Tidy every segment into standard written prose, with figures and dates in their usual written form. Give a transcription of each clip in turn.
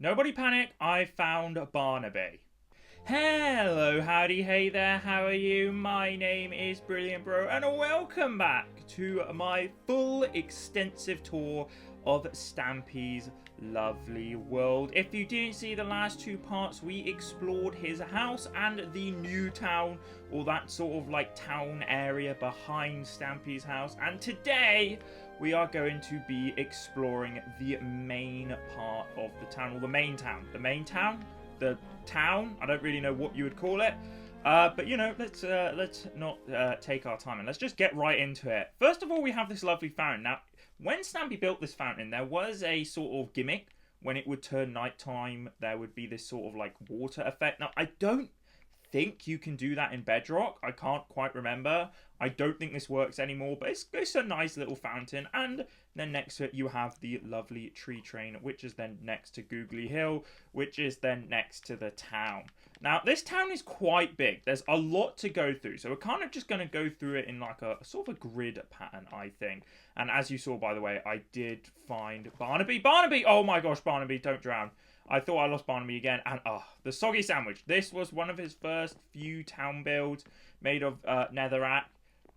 Nobody panic, I found Barnaby. Hello, howdy, hey there, how are you? My name is BrilliantBro, and welcome back to my full extensive tour of Stampy's lovely world. If you didn't see the last two parts, we explored his house and the new town, or that sort of like town area behind Stampy's house, and today we are going to be exploring the main part of the town, or the main town. The town. I don't really know what you would call it. But you know, let's not take our time and let's just get right into it. First of all, we have this lovely fountain. Now, when Stampy built this fountain, there was a sort of gimmick. When it would turn nighttime, there would be this sort of like water effect. Now, I don't think you can do that in Bedrock. I can't quite remember. I don't think this works anymore, but it's a nice little fountain. And then next to it, you have the lovely tree train, which is then next to Googly Hill, which is then next to the town. Now, this town is quite big. There's a lot to go through, so we're kind of just going to go through it in like a sort of a grid pattern, I think. And as you saw, by the way, I did find Barnaby. Barnaby! Oh my gosh, Barnaby, don't drown. I thought I lost Barnaby again, and the soggy sandwich. This was one of his first few town builds made of netherrack,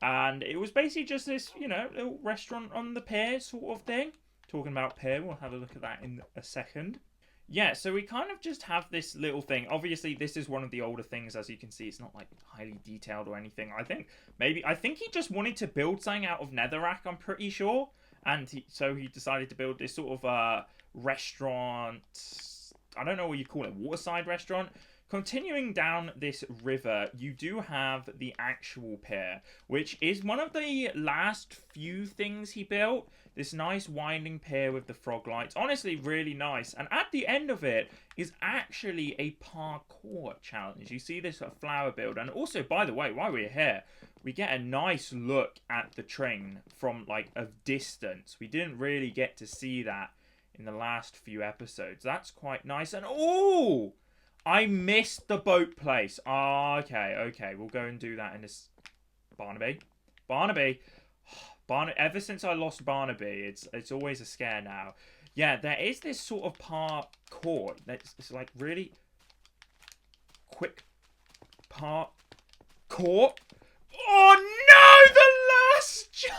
and it was basically just this, you know, little restaurant on the pier sort of thing. Talking about pier, we'll have a look at that in a second. Yeah, so we kind of just have this little thing. Obviously, this is one of the older things, as you can see. It's not like highly detailed or anything. I think he just wanted to build something out of netherrack, I'm pretty sure, and so he decided to build this sort of restaurant. I don't know what you call it, waterside restaurant. Continuing down this river, you do have the actual pier, which is one of the last few things he built. This nice winding pier with the frog lights. Honestly, really nice. And at the end of it is actually a parkour challenge. You see this flower build. And also, by the way, while we're here, we get a nice look at the train from like a distance. We didn't really get to see that in the last few episodes. That's quite nice. And oh, I missed the boat place. Okay, we'll go and do that in this. Barnaby. Ever since I lost Barnaby, it's always a scare now. Yeah, there is this sort of parkour. It's like really quick parkour. Oh no, the last jump!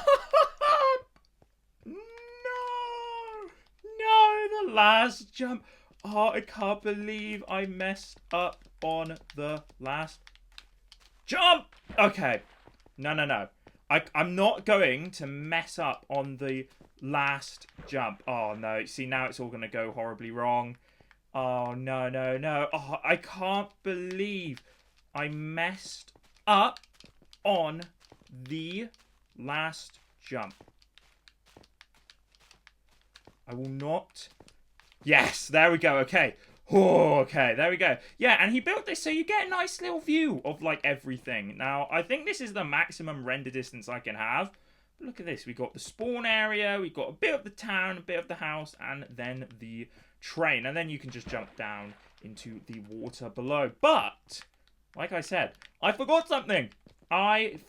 No, the last jump. Oh, I can't believe I messed up on the last jump. Okay. No. I'm not going to mess up on the last jump. Oh, no. See, now it's all going to go horribly wrong. Oh, no. Oh, I can't believe I messed up on the last jump. I will not. Yes, there we go. Okay. Oh, okay, there we go. Yeah, and he built this so you get a nice little view of like everything. Now, I think this is the maximum render distance I can have. But look at this. We got the spawn area, we got a bit of the town, a bit of the house, and then the train. And then you can just jump down into the water below. But, like I said, I forgot something. I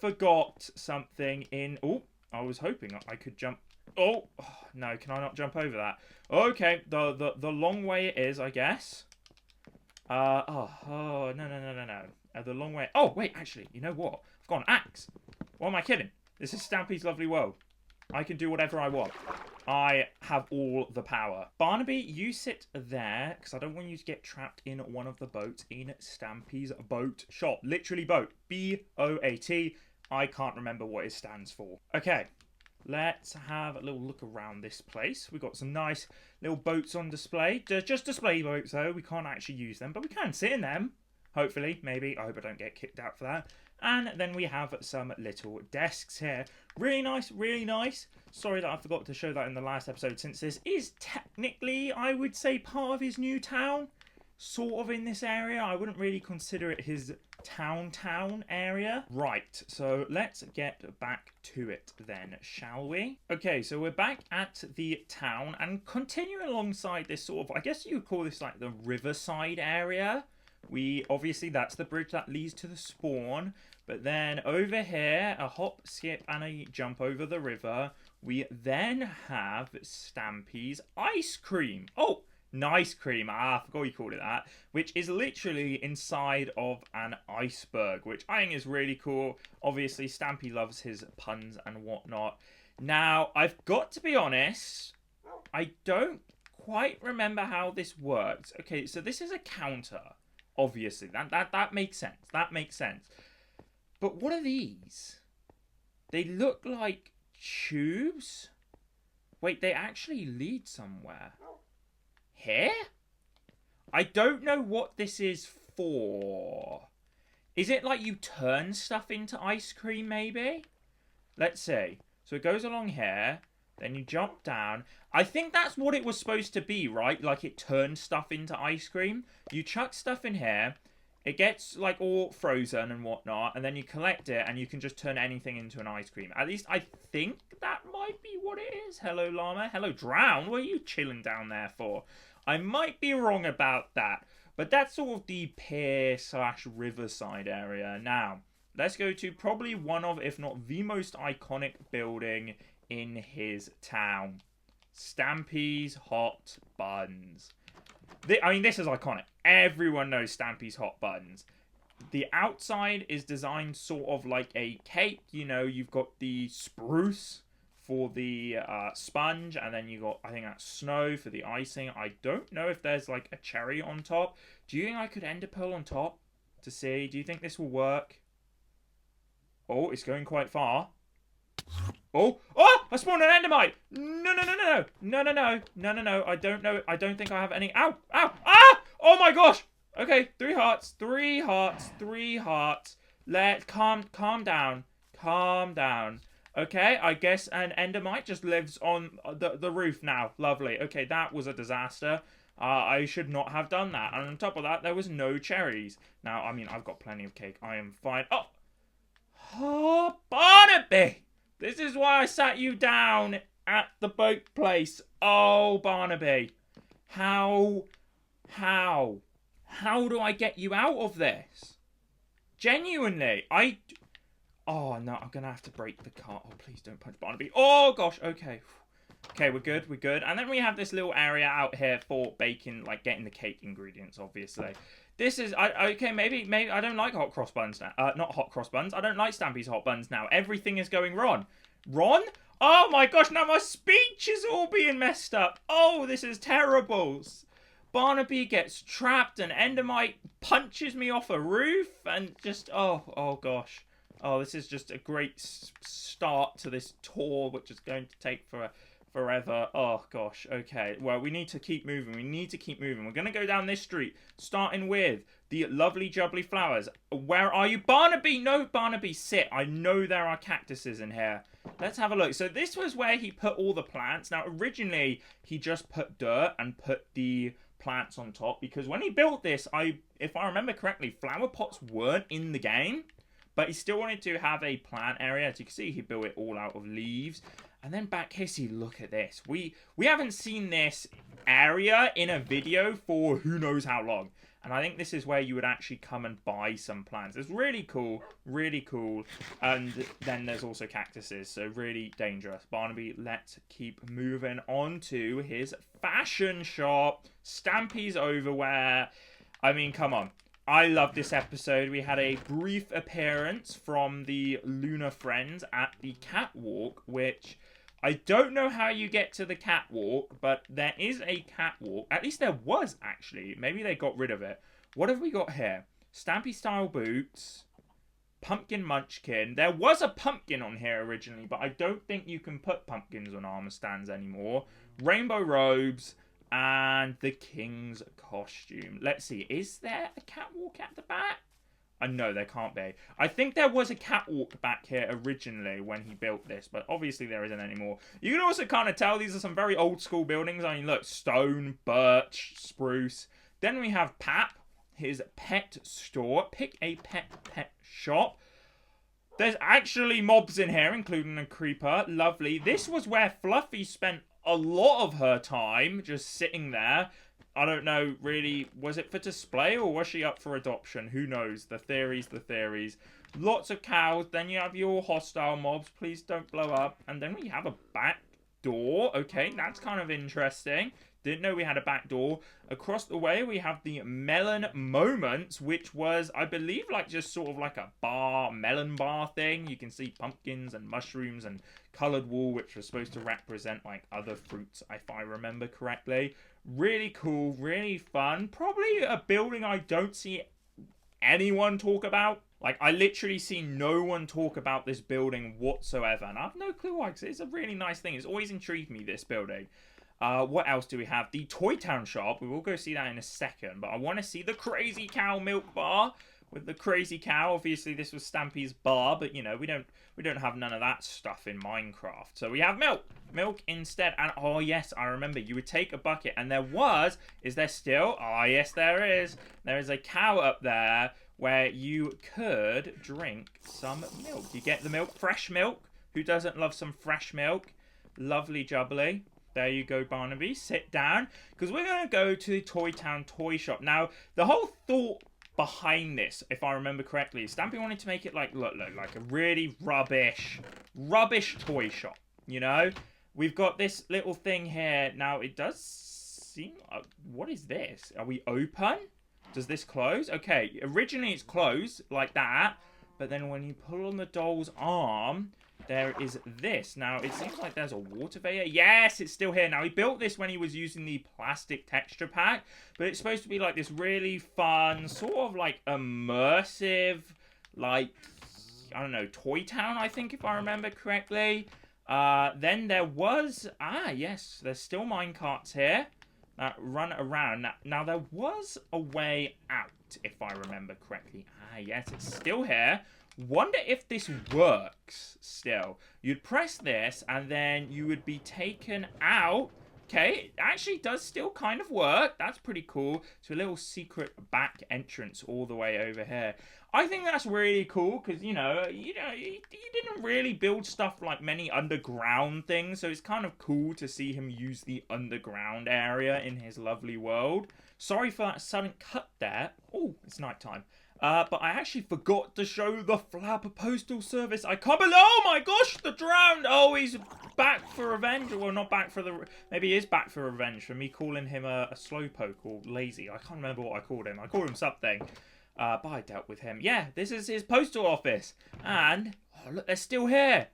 was hoping I could jump. Oh, no, can I not jump over that? Okay, the long way it is, I guess. No. The long way. Oh, wait, actually, you know what? I've got an axe. What am I kidding? This is Stampy's lovely world. I can do whatever I want. I have all the power. Barnaby, you sit there, because I don't want you to get trapped in one of the boats in Stampy's boat shop. Literally boat. B-O-A-T. I can't remember what it stands for. Okay. Let's have a little look around this place. We've got some nice little boats on display. They're just display boats, though. We can't actually use them, but we can sit in them. Hopefully, maybe. I hope I don't get kicked out for that. And then we have some little desks here. Really nice, really nice. Sorry that I forgot to show that in the last episode, since this is technically, I would say, part of his new town. Sort of in this area. I wouldn't really consider it his town area. Right, so let's get back to it then, shall we? Okay, so we're back at the town and continuing alongside this sort of, I guess you would call this like the riverside area. Obviously that's the bridge that leads to the spawn, but then over here, a hop, skip, and a jump over the river. We then have Stampy's ice cream. Oh, Nice cream. Ah, I forgot you called it that. Which is literally inside of an iceberg, which I think is really cool. Obviously, Stampy loves his puns and whatnot. Now, I've got to be honest, I don't quite remember how this works. Okay, so this is a counter. Obviously, that makes sense. That makes sense. But what are these? They look like tubes. Wait, they actually lead somewhere. Here? I don't know what this is for. Is it like you turn stuff into ice cream, maybe? Let's see. So it goes along here. Then you jump down. I think that's what it was supposed to be, right? Like it turns stuff into ice cream. You chuck stuff in here. It gets like all frozen and whatnot. And then you collect it and you can just turn anything into an ice cream. At least I think that might be what it is. Hello, llama. Hello, Drown. What are you chilling down there for? I might be wrong about that. But that's sort of the pier / riverside area. Now, let's go to probably one of, if not the most iconic building in his town. Stampy's Hot Buns. I mean, this is iconic. Everyone knows Stampy's Hot Buns. The outside is designed sort of like a cake. You know, you've got the spruce for the sponge, and then you got, I think that's snow for the icing. I don't know if there's like a cherry on top. Do you think I could ender pearl on top to see? Do you think this will work? Oh, it's going quite far. Oh, I spawned an endermite. No. I don't know. I don't think I have any. Ow. Ah! Oh my gosh. Okay, 3 hearts. Let's calm down. Okay, I guess an endermite just lives on the roof now. Lovely. Okay, that was a disaster. I should not have done that. And on top of that, there was no cherries. Now, I mean, I've got plenty of cake. I am fine. Oh, Barnaby! This is why I sat you down at the boat place. Oh, Barnaby. How do I get you out of this? Genuinely, Oh, no, I'm going to have to break the car. Oh, please don't punch Barnaby. Oh, gosh, okay. Okay, we're good. And then we have this little area out here for baking, like getting the cake ingredients, obviously. This is, okay, maybe I don't like hot cross buns now. Not hot cross buns. I don't like Stampy's Hot Buns now. Everything is going wrong. Ron? Oh my gosh, now my speech is all being messed up. Oh, this is terrible. Barnaby gets trapped and Endermite punches me off a roof and just, oh gosh. Oh, this is just a great start to this tour, which is going to take forever. Oh, gosh. Okay. Well, we need to keep moving. We're going to go down this street, starting with the lovely jubbly flowers. Where are you? Barnaby! No, Barnaby, sit. I know there are cactuses in here. Let's have a look. So this was where he put all the plants. Now, originally, he just put dirt and put the plants on top. Because when he built this, if I remember correctly, flower pots weren't in the game. But he still wanted to have a plant area. As you can see, he built it all out of leaves. And then back here, see, look at this. We haven't seen this area in a video for who knows how long. And I think this is where you would actually come and buy some plants. It's really cool. And then there's also cactuses, so really dangerous. Barnaby, let's keep moving on to his fashion shop. Stampy's Overwear. I mean, come on. I love this episode. We had a brief appearance from the Lunar Friends at the catwalk, which I don't know how you get to the catwalk, but there is a catwalk. At least there was, actually. Maybe they got rid of it. What have we got here? Stampy-style boots. Pumpkin munchkin. There was a pumpkin on here originally, but I don't think you can put pumpkins on armor stands anymore. Rainbow robes. And the king's costume. Let's see. Is there a catwalk at the back? No, there can't be. I think there was a catwalk back here originally when he built this, but obviously there isn't anymore. You can also kind of tell these are some very old school buildings. I mean, look, stone, birch, spruce. Then we have Pap, his pet store. Pick a pet shop. There's actually mobs in here, including a creeper. Lovely. This was where Fluffy spent a lot of her time just sitting there. I don't know, really, was it for display or was she up for adoption? Who knows? The theories. Lots of cows. Then you have your hostile mobs. Please don't blow up. And then we have a back door. Okay, that's kind of interesting. Didn't know we had a back door. Across the way, we have the Melon Moments, which was, I believe, like just sort of like a bar, melon bar thing. You can see pumpkins and mushrooms and colored wool, which was supposed to represent like other fruits, if I remember correctly. Really cool, really fun. Probably a building I don't see anyone talk about. Like, I literally see no one talk about this building whatsoever, and I have no clue why, because it's a really nice thing. It's always intrigued me, this building. What else do we have? The Toy Town shop. We will go see that in a second, but I want to see the Crazy Cow milk bar with the Crazy Cow. Obviously, this was Stampy's bar, but, you know, we don't have none of that stuff in Minecraft. So we have milk instead. And, oh, yes, I remember. You would take a bucket, and is there still? Oh, yes, there is. There is a cow up there where you could drink some milk. You get the milk, fresh milk. Who doesn't love some fresh milk? Lovely jubbly. There you go, Barnaby. Sit down, because we're going to go to the Toy Town toy shop. Now, the whole thought behind this, if I remember correctly, is Stampy wanted to make it like, look, like a really rubbish toy shop, you know? We've got this little thing here. Now, it does seem... what is this? Are we open? Does this close? Okay, originally it's closed like that, but then when you pull on the doll's arm, there is this. Now, it seems like there's a water vane. Yes, it's still here. Now, he built this when he was using the plastic texture pack, but it's supposed to be like this really fun, sort of like immersive, like, I don't know, Toy Town, I think, if I remember correctly. Then there was, yes, there's still minecarts here that run around. Now, there was a way out, if I remember correctly. Yes, it's still here. Wonder if this works still. You'd press this, and then you would be taken out. Okay, it actually does still kind of work. That's pretty cool. So a little secret back entrance all the way over here. I think that's really cool because, you know, he didn't really build stuff like many underground things. So it's kind of cool to see him use the underground area in his lovely world. Sorry for that sudden cut there. Oh, it's nighttime. But I actually forgot to show the Flap Postal Service. I can't believe... Oh my gosh, the drowned! Oh, he's back for revenge. Well, not back for the... Maybe he is back for revenge for me calling him a slowpoke or lazy. I can't remember what I called him. I called him something. But I dealt with him. Yeah, this is his postal office. And, oh look, they're still here.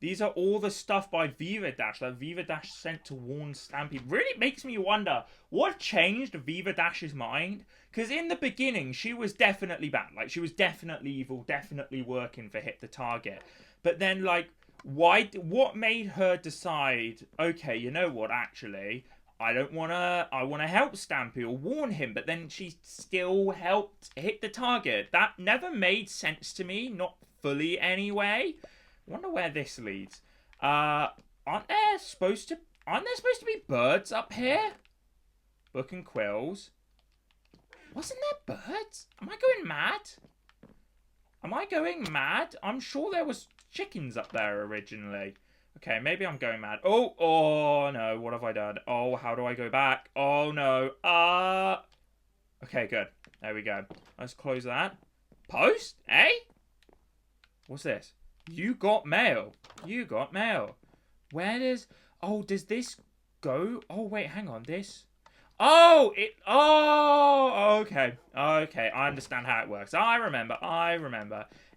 These are all the stuff by Viva Dash that Viva Dash sent to warn Stampy. Really makes me wonder what changed Viva Dash's mind. Because in the beginning, she was definitely bad. Like, she was definitely evil, definitely working for Hit the Target. But then, like, what made her decide, okay, you know what, actually, I want to help Stampy or warn him, but then she still helped Hit the Target. That never made sense to me, not fully anyway. Wonder where this leads. Aren't there supposed to be birds up here? Book and quills. Wasn't there birds? Am I going mad? Am I going mad? I'm sure there was chickens up there originally. Okay, maybe I'm going mad. Oh no, what have I done? Oh, how do I go back? Oh no. Okay, good. There we go. Let's close that. Post? Eh? What's this? You got mail. You got mail. Where does... Oh, does this go? Oh, wait, hang on. This... Oh, okay. Okay, I understand how it works. I remember.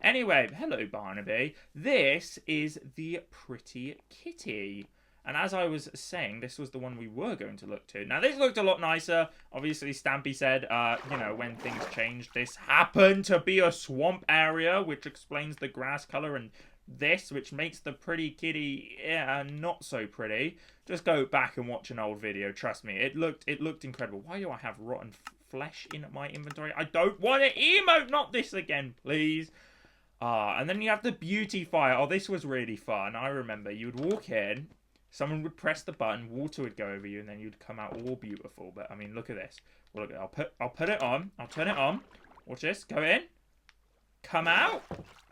Anyway, hello, Barnaby. This is the Pretty Kitty. And as I was saying, this was the one we were going to look to. Now, this looked a lot nicer. Obviously, Stampy said, you know, when things changed, this happened to be a swamp area, which explains the grass color, and this, which makes the Pretty Kitty not so pretty. Just go back and watch an old video. Trust me, it looked incredible. Why do I have rotten flesh in my inventory? I don't want to emote. Not this again, please. And then you have the beauty fire. Oh, this was really fun. I remember you would walk in. Someone would press the button, water would go over you, and then you'd come out all beautiful. But I mean, look at this. Well, look, I'll put it on. I'll turn it on. Watch this. Go in. Come out.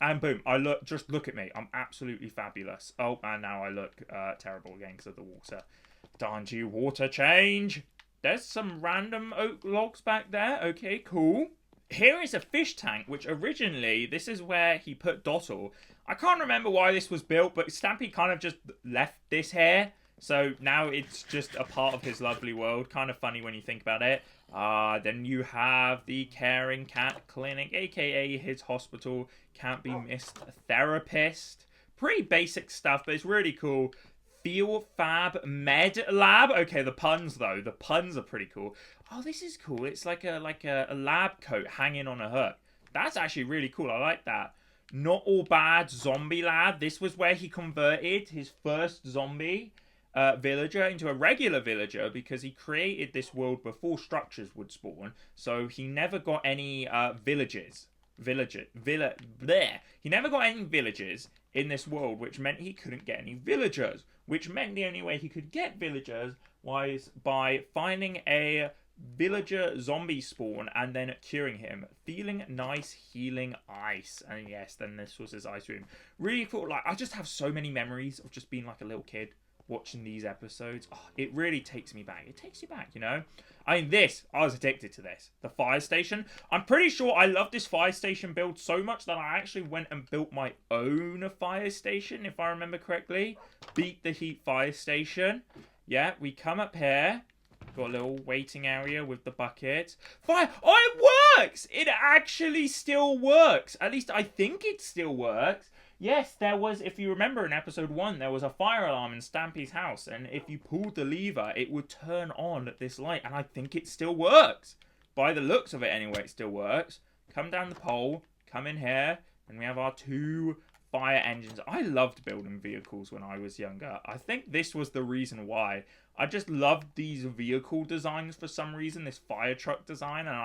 And boom. Just look at me. I'm absolutely fabulous. Oh, and now I look terrible again because of the water. Darn you, water change. There's some random oak logs back there. Okay, cool. Here is a fish tank, which originally, this is where he put Dottle. I can't remember why this was built, but Stampy kind of just left this here. So now it's just a part of his lovely world. Kind of funny when you think about it. Then you have the Caring Cat Clinic, aka his hospital. Can't be missed therapist. Pretty basic stuff, but it's really cool. Feel Fab Med Lab. Okay, the puns though. The puns are pretty cool. Oh, this is cool. It's like a lab coat hanging on a hook. That's actually really cool. I like that. Not All Bad Zombie Lab. This was where he converted his first zombie villager into a regular villager because he created this world before structures would spawn. So he never got any villages. He never got any villages in this world, which meant he couldn't get any villagers. Which meant the only way he could get villagers was by finding a villager zombie spawn and then curing him. Feeling nice, healing ice. And yes, then this was his ice room. Really cool. Like, I just have so many memories of just being like a little kid watching these episodes. Oh, it really takes me back. It takes you back, you know? I mean, I was addicted to this. The fire station. I'm pretty sure I love this fire station build so much that I actually went and built my own fire station, if I remember correctly. Beat the Heat fire station. Yeah, we come up here. Got a little waiting area with the bucket. Fire! Oh, it works! It actually still works. At least I think it still works. Yes, there was, if you remember in episode 1, there was a fire alarm in Stampy's house. And if you pulled the lever, it would turn on this light. And I think it still works. By the looks of it anyway, it still works. Come down the pole. Come in here. And we have our 2 fire engines. I loved building vehicles when I was younger. I think this was the reason why. I just loved these vehicle designs for some reason, this fire truck design, and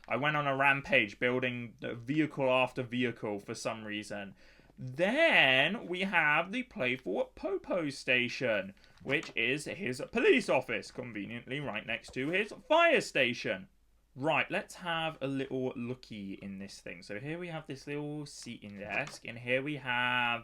I went on a rampage building vehicle after vehicle for some reason. Then we have the Playful Popo station, which is his police office, conveniently right next to his fire station. Right, let's have a little looky in this thing. So here we have this little seating desk, and here we have,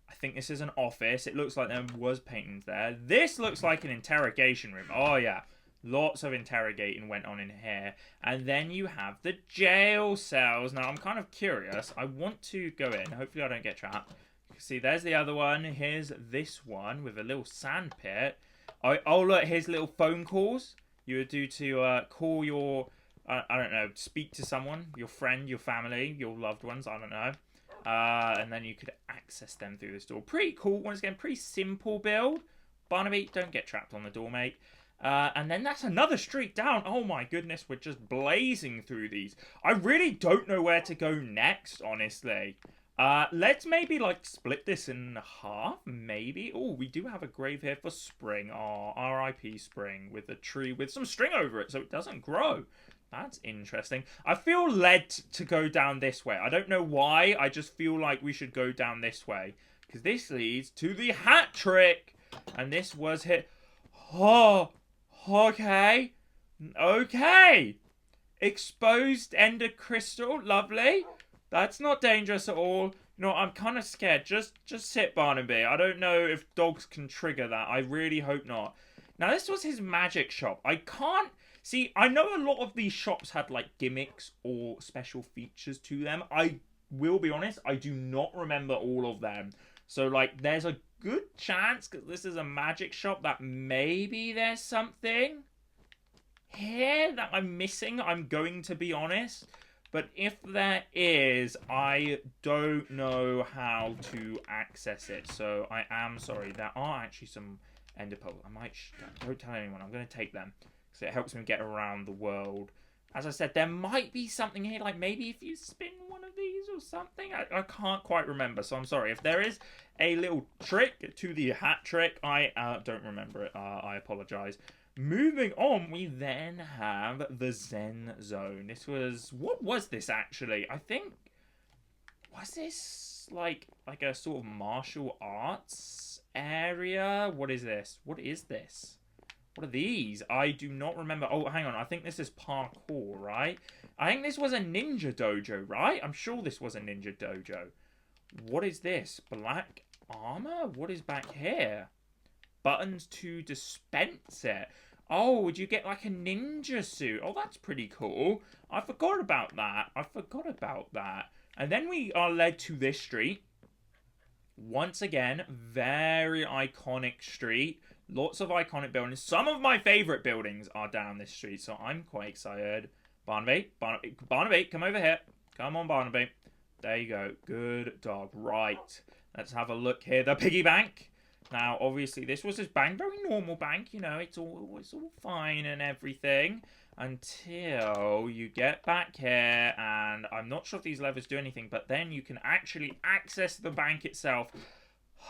I think this is an office. It looks like there was paintings there. This looks like an interrogation room. Oh, yeah. Lots of interrogating went on in here. And then you have the jail cells. Now, I'm kind of curious. I want to go in. Hopefully, I don't get trapped. See, there's the other one. Here's this one with a little sand pit. Oh, look, here's little phone calls. You would do to call your, I don't know, speak to someone. Your friend, your family, your loved ones. I don't know. And then you could access them through this door. Pretty cool. Once again, pretty simple build. Barnaby, don't get trapped on the door, mate. And then that's another street down. Oh my goodness, we're just blazing through these. I really don't know where to go next, honestly. Let's maybe, like, split this in half, maybe. Oh, we do have a grave here for Spring. Oh, R.I.P. Spring, with a tree with some string over it so it doesn't grow. That's interesting. I feel led to go down this way. I don't know why. I just feel like we should go down this way. Because this leads to the hat trick. And this was hit. Oh, okay. Okay. Exposed ender crystal. Lovely. That's not dangerous at all. You know, I'm kind of scared. Just sit, Barnaby. I don't know if dogs can trigger that. I really hope not. Now, this was his magic shop. I can't... See, I know a lot of these shops had, like, gimmicks or special features to them. I will be honest, I do not remember all of them. So, like, there's a good chance, because this is a magic shop, that maybe there's something here that I'm missing. I'm going to be honest. But if there is, I don't know how to access it. So, I am sorry. There are actually some ender pearls. I might... Don't tell anyone. I'm going to take them. So it helps me get around the world. As I said, there might be something here, like maybe if you spin one of these or something. I can't quite remember, so I'm sorry. If there is a little trick to the hat trick, I don't remember it. I apologize. Moving on, we then have the Zen Zone. This was... What was this, actually? I think... Was this, like a sort of martial arts area? What is this? What is this? What are these? I do not remember. Oh, hang on. I think this is parkour, right? I think this was a ninja dojo, right? I'm sure this was a ninja dojo. What is this? Black armor? What is back here? Buttons to dispense it. Oh, would you get like a ninja suit? Oh, that's pretty cool. I forgot about that. And then we are led to this street. Once again, very iconic street. Lots of iconic buildings. Some of my favourite buildings are down this street, so I'm quite excited. Barnaby, come over here. Come on, Barnaby. There you go. Good dog. Right. Let's have a look here. The piggy bank. Now, obviously, this was his bank. Very normal bank. You know, it's all fine and everything. Until you get back here. And I'm not sure if these levers do anything. But then you can actually access the bank itself.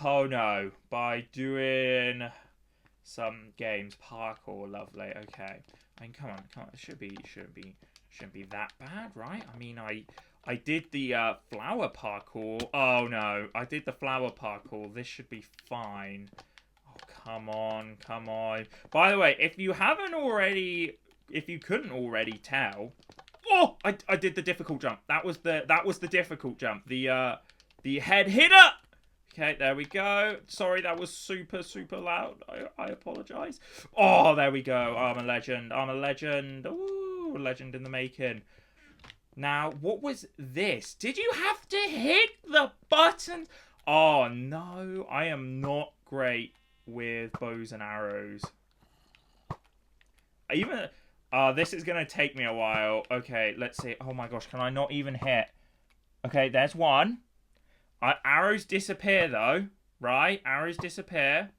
Oh, no. By doing some games. Parkour. Lovely. Okay. I mean, come on. It shouldn't be that bad, right? I mean, I did the flower parkour. Oh, no. I did the flower parkour. This should be fine. Oh, come on. By the way, if you couldn't already tell... Oh, I did the difficult jump. That was the difficult jump. The head hitter. Okay, there we go. Sorry, that was super, super loud. I apologize. Oh, there we go. I'm a legend. Ooh, a legend in the making. Now, what was this? Did you have to hit the button? Oh, no. I am not great with bows and arrows. This is going to take me a while. Okay, let's see. Oh, my gosh. Can I not even hit? Okay, there's one. Arrows disappear, though. Right? Arrows disappear.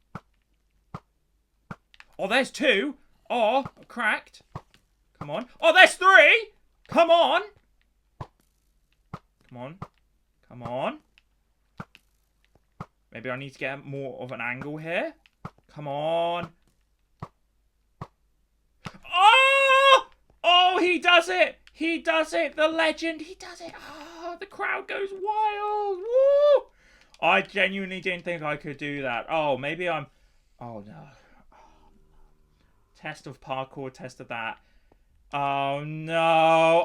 Oh, there's two. Oh, cracked. Come on. Oh, there's three. Come on. Come on. Maybe I need to get more of an angle here. Come on. Oh! Oh, he does it. The legend. He does it. Oh, the crowd goes wild. Woo! I genuinely didn't think I could do that. Oh, maybe I'm... Oh, no. Test of parkour, test of that. Oh, no.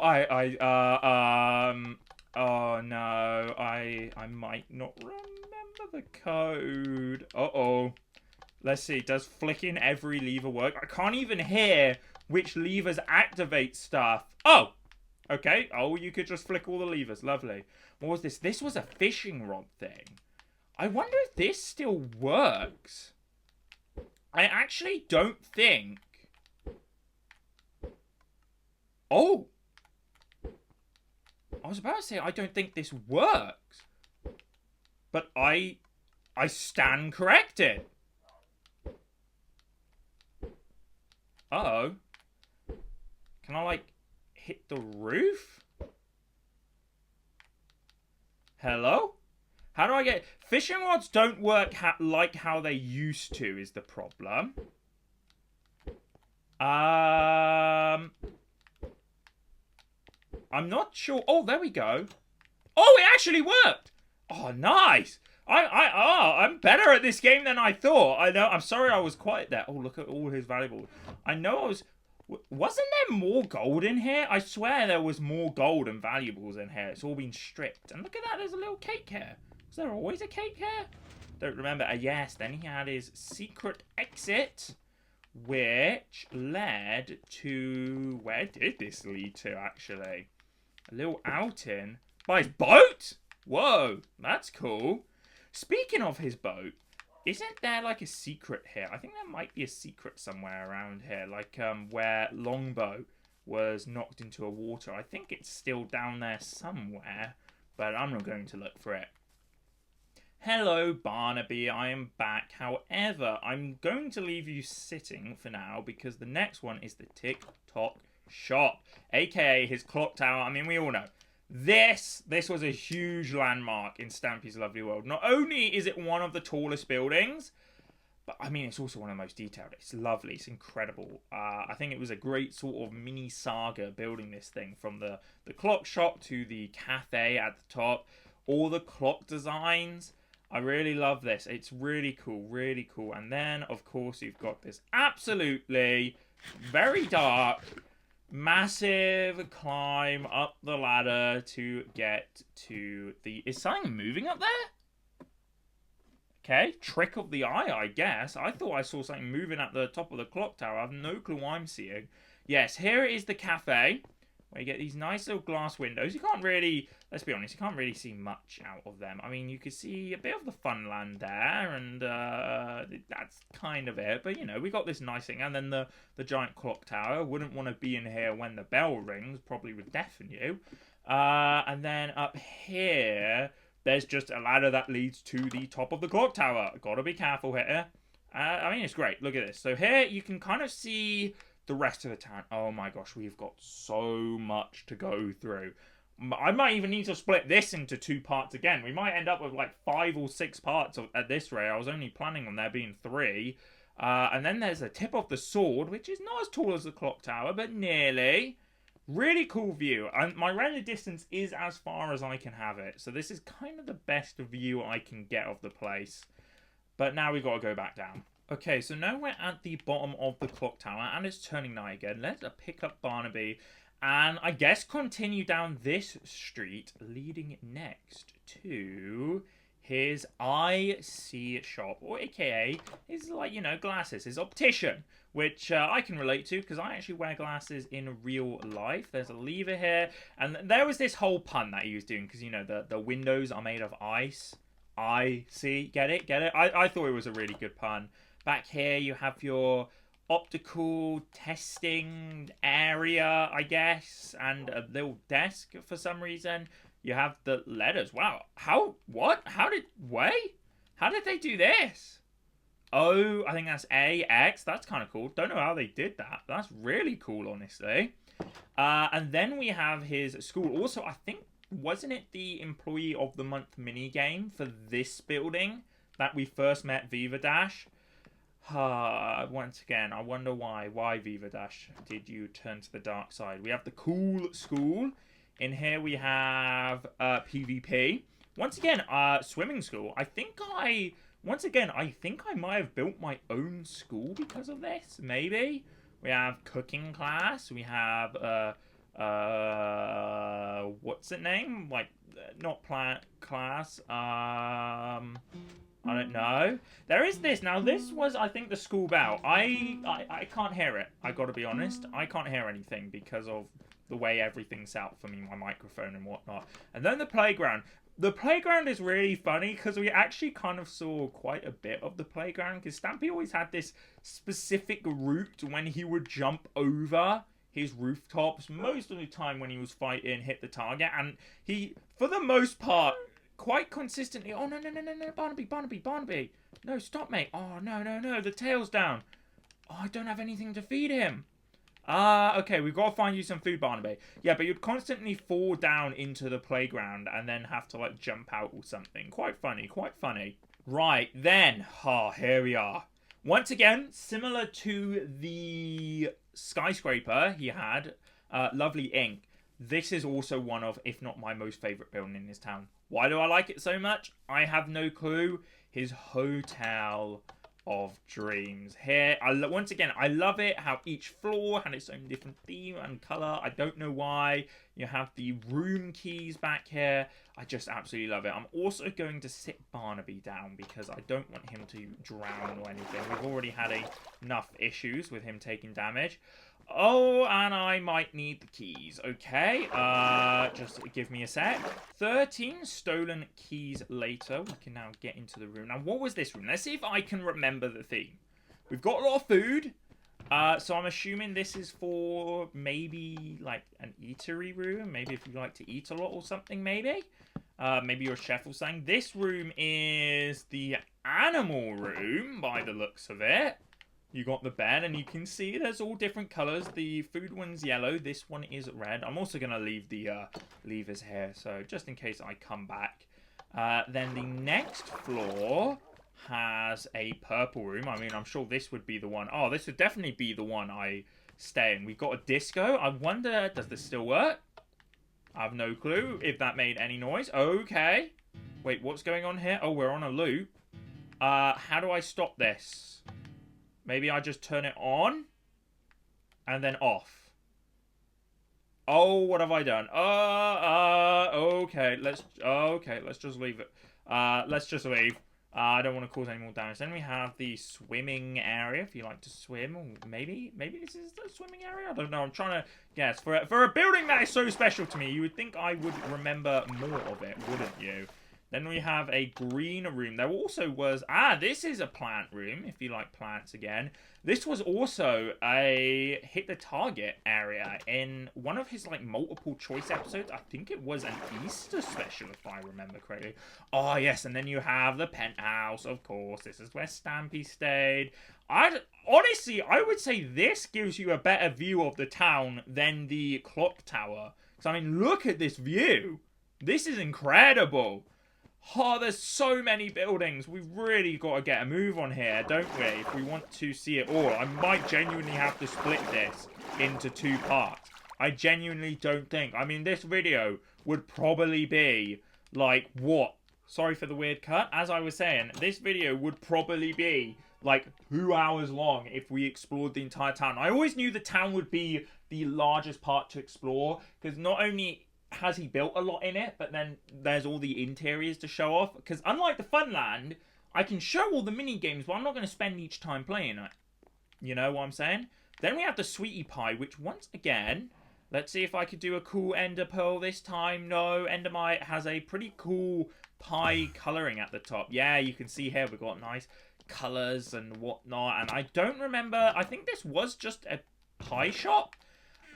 Oh, no. I might not remember the code. Uh-oh. Let's see. Does flicking every lever work? I can't even hear which levers activate stuff. Oh! Okay. Oh, you could just flick all the levers. Lovely. What was this? This was a fishing rod thing. I wonder if this still works. I actually don't think... Oh! I was about to say, I don't think this works. But I stand corrected. Uh-oh. Can I, like, hit the roof? Hello? How do I get... Fishing rods don't work like how they used to is the problem. I'm not sure. Oh, there we go. Oh, it actually worked. Oh, nice. I'm better at this game than I thought. I know. I'm sorry I was quiet there. Oh, look at all his valuables. I know I was... Wasn't there more gold in here? I swear there was more gold and valuables in here. It's all been stripped. And look at that. There's a little cake here. Was there always a cake here? Don't remember. Yes, then he had his secret exit, which led to... Where did this lead to, actually? A little outing. By his boat? Whoa, that's cool. Speaking of his boat, isn't there like a secret here? I think there might be a secret somewhere around here. Like where Longbow was knocked into a water. I think it's still down there somewhere. But I'm not going to look for it. Hello, Barnaby. I am back. However, I'm going to leave you sitting for now because the next one is the TikTok shop, aka his clock tower. I mean, we all know this was a huge landmark in Stampy's lovely world. Not only is it one of the tallest buildings, but I mean, it's also one of the most detailed. It's lovely. It's incredible. I think it was a great sort of mini saga building this thing, from the clock shop to the cafe at the top, all the clock designs. I really love this. It's really cool, really cool. And then, of course, you've got this absolutely very dark, massive climb up the ladder to get to the... Is something moving up there? Okay, trick of the eye, I guess. I thought I saw something moving at the top of the clock tower. I have no clue what I'm seeing. Yes, here is the cafe. where you get these nice little glass windows. You can't really, let's be honest, you can't really see much out of them. I mean, you could see a bit of the Funland there, and that's kind of it. But, you know, we got this nice thing. And then the giant clock tower. Wouldn't want to be in here when the bell rings. Probably would deafen you. And then up here, there's just a ladder that leads to the top of the clock tower. Gotta be careful here. I mean, it's great. Look at this. So here, you can kind of see the rest of the town. Oh my gosh, we've got so much to go through. I might even need to split this into 2 parts again. We might end up with like 5 or 6 parts at this rate. I was only planning on there being 3. And then there's the tip of the sword, which is not as tall as the clock tower, but nearly. Really cool view. And my render distance is as far as I can have it. So this is kind of the best view I can get of the place. But now we've got to go back down. Okay, so now we're at the bottom of the clock tower, and it's turning night again. Let's pick up Barnaby, and I guess continue down this street, leading next to his IC shop, or AKA his, like, you know, glasses, his optician, which I can relate to, because I actually wear glasses in real life. There's a lever here, and there was this whole pun that he was doing, because, you know, the windows are made of ice. I see, get it? I thought it was a really good pun. Back here, you have your optical testing area, I guess, and a little desk for some reason. You have the letters. Wow. How did they do this? Oh, I think that's A, X. That's kind of cool. Don't know how they did that. That's really cool, honestly. And then we have his school. Also, I think, wasn't it the Employee of the Month minigame for this building that we first met Viva Dash? Once again, I wonder why. Why, Viva Dash, did you turn to the dark side? We have the cool school. In here we have PvP. Once again, swimming school. I think I might have built my own school because of this. Maybe. We have cooking class. We have, what's it name? Like, not plant class. I don't know. There is this. Now, this was, I think, the school bell. I can't hear it. I gotta be honest. I can't hear anything because of the way everything's set up for me, my microphone and whatnot. And then the playground. The playground is really funny because we actually kind of saw quite a bit of the playground, because Stampy always had this specific route when he would jump over his rooftops. Most of the time when he was fighting, hit the target, and he, for the most part, quite consistently, oh, no, Barnaby. No, stop, mate. Oh, no, the tail's down. Oh, I don't have anything to feed him. Okay, we've got to find you some food, Barnaby. Yeah, but you'd constantly fall down into the playground and then have to, like, jump out or something. Quite funny. Right, then. Here we are. Once again, similar to the skyscraper he had, Lovely Ink. This is also one of, if not my most favourite building in this town. Why do I like it so much? I have no clue. His Hotel of Dreams. Here, once again, I love it how each floor had its own different theme and colour. I don't know why. You have the room keys back here. I just absolutely love it. I'm also going to sit Barnaby down because I don't want him to drown or anything. We've already had enough issues with him taking damage. Oh, and I might need the keys. Okay, just give me a sec. 13 stolen keys later. We can now get into the room. Now, what was this room? Let's see if I can remember the theme. We've got a lot of food. So I'm assuming this is for maybe, like, an eatery room. Maybe if you like to eat a lot or something, maybe. Maybe you're a chef or something. This room is the animal room, by the looks of it. You got the bed, and you can see there's all different colours. The food one's yellow. This one is red. I'm also going to leave the levers here, so just in case I come back. Then the next floor has a purple room. I mean, I'm sure this would be the one. Oh, this would definitely be the one I stay in. We've got a disco. I wonder, does this still work? I have no clue if that made any noise. Okay. Wait, what's going on here? Oh, we're on a loop. How do I stop this? Maybe I just turn it on and then off. Oh, what have I done? Okay, let's just leave it. Let's just leave. I don't want to cause any more damage. Then we have the swimming area, if you like to swim. Or maybe this is the swimming area? I don't know. I'm trying to guess. For a building that is so special to me, you would think I would remember more of it, wouldn't you? Then we have a green room. There also was... this is a plant room, if you like plants again. This was also a hit the target area in one of his, like, multiple choice episodes. I think it was an Easter special, if I remember correctly. Oh, yes, and then you have the penthouse, of course. This is where Stampy stayed. Honestly, I would say this gives you a better view of the town than the clock tower. Because, I mean, look at this view. This is incredible. Oh, there's so many buildings. We've really got to get a move on here, don't we? If we want to see it all. I might genuinely have to split this into 2 parts. I genuinely don't think. I mean, this video would probably be, like, what? Sorry for the weird cut. As I was saying, this video would probably be, like, 2 hours long if we explored the entire town. I always knew the town would be the largest part to explore, because not only... has he built a lot in it, but then there's all the interiors to show off. Because unlike the Funland, I can show all the mini games, but I'm not going to spend each time playing it. You know what I'm saying? Then we have the Sweetie Pie, which once again, let's see if I could do a cool Ender Pearl this time. No, Endermite has a pretty cool pie colouring at the top. Yeah, you can see here we've got nice colours and whatnot. And I don't remember, I think this was just a pie shop.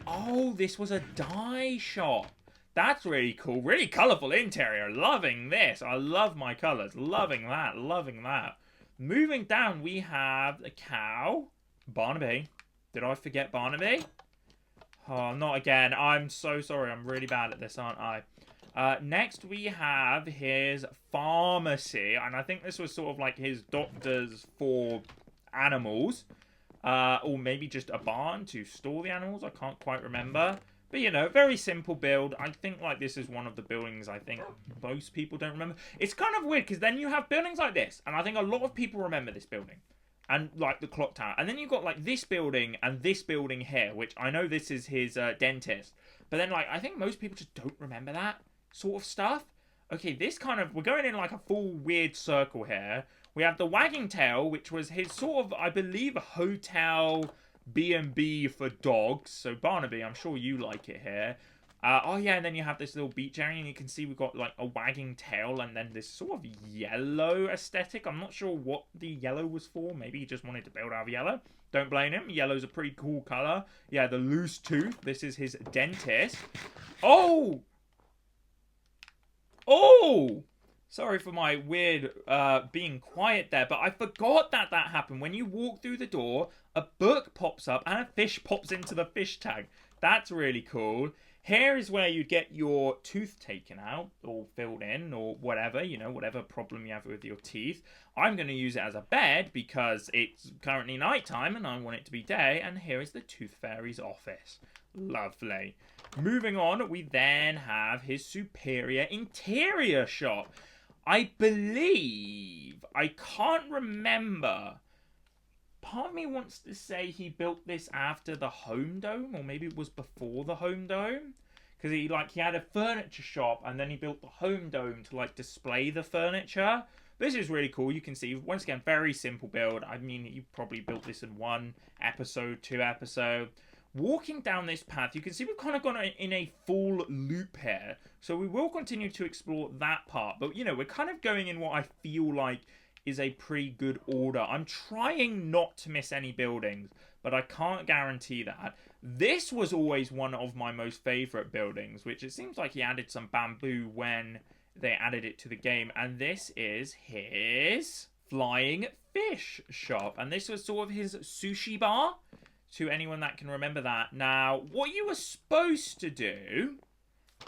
Oh, this was a dye shop. That's really cool. Really colourful interior. Loving this. I love my colours. Loving that. Loving that. Moving down, we have a cow. Barnaby. Did I forget Barnaby? Oh, not again. I'm so sorry. I'm really bad at this, aren't I? Next, we have his pharmacy. And I think this was sort of like his doctors for animals. Or maybe just a barn to store the animals. I can't quite remember. But, you know, very simple build. I think, like, this is one of the buildings I think most people don't remember. It's kind of weird, because then you have buildings like this. And I think a lot of people remember this building. And, like, the clock tower. And then you've got, like, this building and this building here, which I know this is his dentist. But then, like, I think most people just don't remember that sort of stuff. Okay, this kind of... we're going in, like, a full weird circle here. We have the wagging tail, which was his sort of, I believe, a hotel... B&B for dogs. So Barnaby, I'm sure you like it here. Oh yeah, and then you have this little beach area, and you can see we've got like a wagging tail, and then this sort of yellow aesthetic. I'm not sure what the yellow was for. Maybe he just wanted to build out of yellow. Don't blame him. Yellow's a pretty cool color. Yeah, the loose tooth. This is his dentist. Oh! Oh! Sorry for my weird being quiet there, but I forgot that happened. When you walk through the door, a book pops up and a fish pops into the fish tank. That's really cool. Here is where you get your tooth taken out or filled in or whatever, you know, whatever problem you have with your teeth. I'm going to use it as a bed because it's currently nighttime and I want it to be day. And here is the Tooth Fairy's office. Lovely. Moving on, we then have his superior interior shop. I believe, I can't remember. Part of me wants to say he built this after the Home Dome, or maybe it was before the Home Dome. Because he had a furniture shop, and then he built the Home Dome to, like, display the furniture. This is really cool. You can see, once again, very simple build. I mean, you probably built this in 1 episode, 2 episodes. Walking down this path, you can see we've kind of gone in a full loop here. So we will continue to explore that part. But, you know, we're kind of going in what I feel like is a pretty good order. I'm trying not to miss any buildings, but I can't guarantee that. This was always one of my most favourite buildings, which it seems like he added some bamboo when they added it to the game. And this is his flying fish shop. And this was sort of his sushi bar. To anyone that can remember that. Now, what you were supposed to do,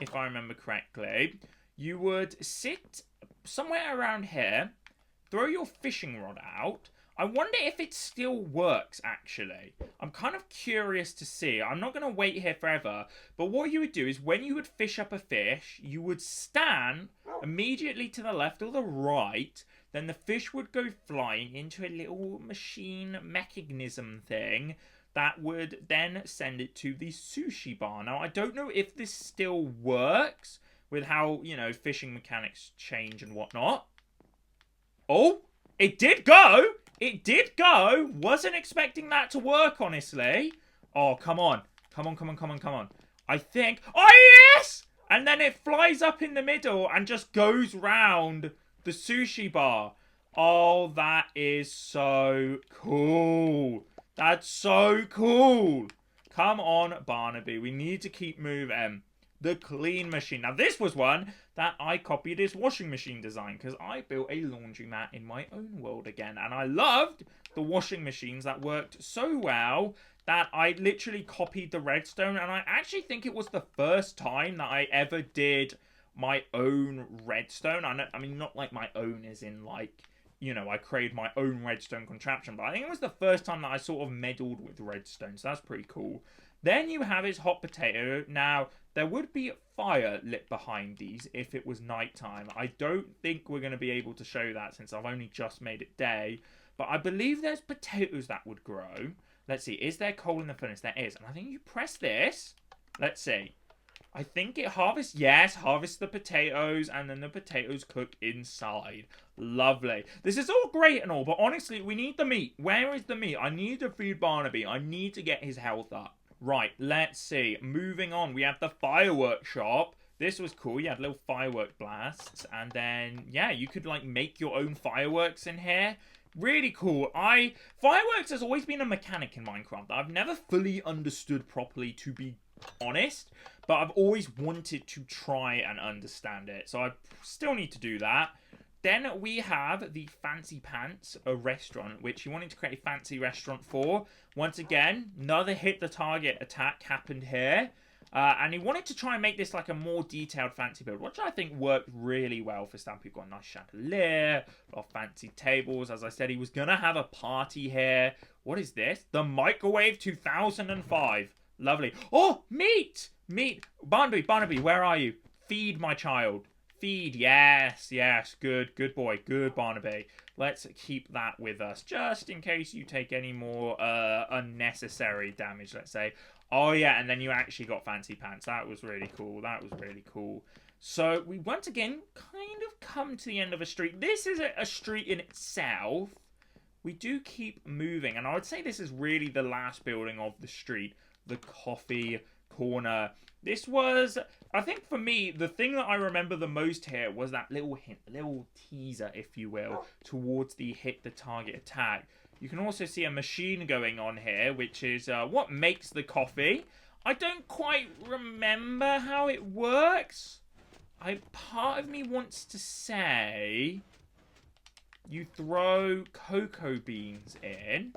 if I remember correctly, you would sit somewhere around here, throw your fishing rod out. I wonder if it still works, actually. I'm kind of curious to see. I'm not going to wait here forever. But what you would do is when you would fish up a fish, you would stand immediately to the left or the right. Then the fish would go flying into a little machine mechanism thing that would then send it to the sushi bar. Now, I don't know if this still works with how, you know, fishing mechanics change and whatnot. Oh, it did go. It did go. Wasn't expecting that to work, honestly. Oh, come on. Come on, come on, come on, come on. I think... Oh, yes! And then it flies up in the middle and just goes round the sushi bar. Oh, that is so cool. That's so cool. Come on, Barnaby. We need to keep moving. The clean machine. Now, this was one that I copied his washing machine design because I built a laundromat in my own world again. And I loved the washing machines that worked so well that I literally copied the redstone. And I actually think it was the first time that I ever did my own redstone. I mean, not like my own as in like, you know, I created my own redstone contraption. But I think it was the first time that I sort of meddled with redstone. So that's pretty cool. Then you have his hot potato. Now, there would be fire lit behind these if it was nighttime. I don't think we're going to be able to show that since I've only just made it day. But I believe there's potatoes that would grow. Let's see. Is there coal in the furnace? There is. And I think you press this. Let's see. I think it harvests. Yes, harvests the potatoes. And then the potatoes cook inside. Lovely. This is all great and all. But honestly, we need the meat. Where is the meat? I need to feed Barnaby. I need to get his health up. Right, let's see. Moving on, we have the fireworks shop. This was cool. You had little firework blasts. And then, yeah, you could, like, make your own fireworks in here. Really cool. Fireworks has always been a mechanic in Minecraft that I've never fully understood properly, to be honest. But I've always wanted to try and understand it. So I still need to do that. Then we have the Fancy Pants, a restaurant, which he wanted to create a fancy restaurant for. Once again, another hit the target attack happened here. And he wanted to try and make this like a more detailed fancy build, which I think worked really well for Stampy. We've got a nice chandelier, a lot of fancy tables. As I said, he was going to have a party here. What is this? The Microwave 2005. Lovely. Oh, meat! Meat. Barnaby, where are you? Feed my child. Feed, yes, good boy, good Barnaby. Let's keep that with us, just in case you take any more unnecessary damage, let's say. Oh yeah, and then you actually got Fancy Pants. That was really cool, So, we once again kind of come to the end of a street. This is a street in itself. We do keep moving, and I would say this is really the last building of the street. The coffee corner. This was, I think for me, the thing that I remember the most here was that little hint, little teaser, if you will, towards the hit the target attack. You can also see a machine going on here, which is what makes the coffee. I don't quite remember how it works. Part of me wants to say you throw cocoa beans in.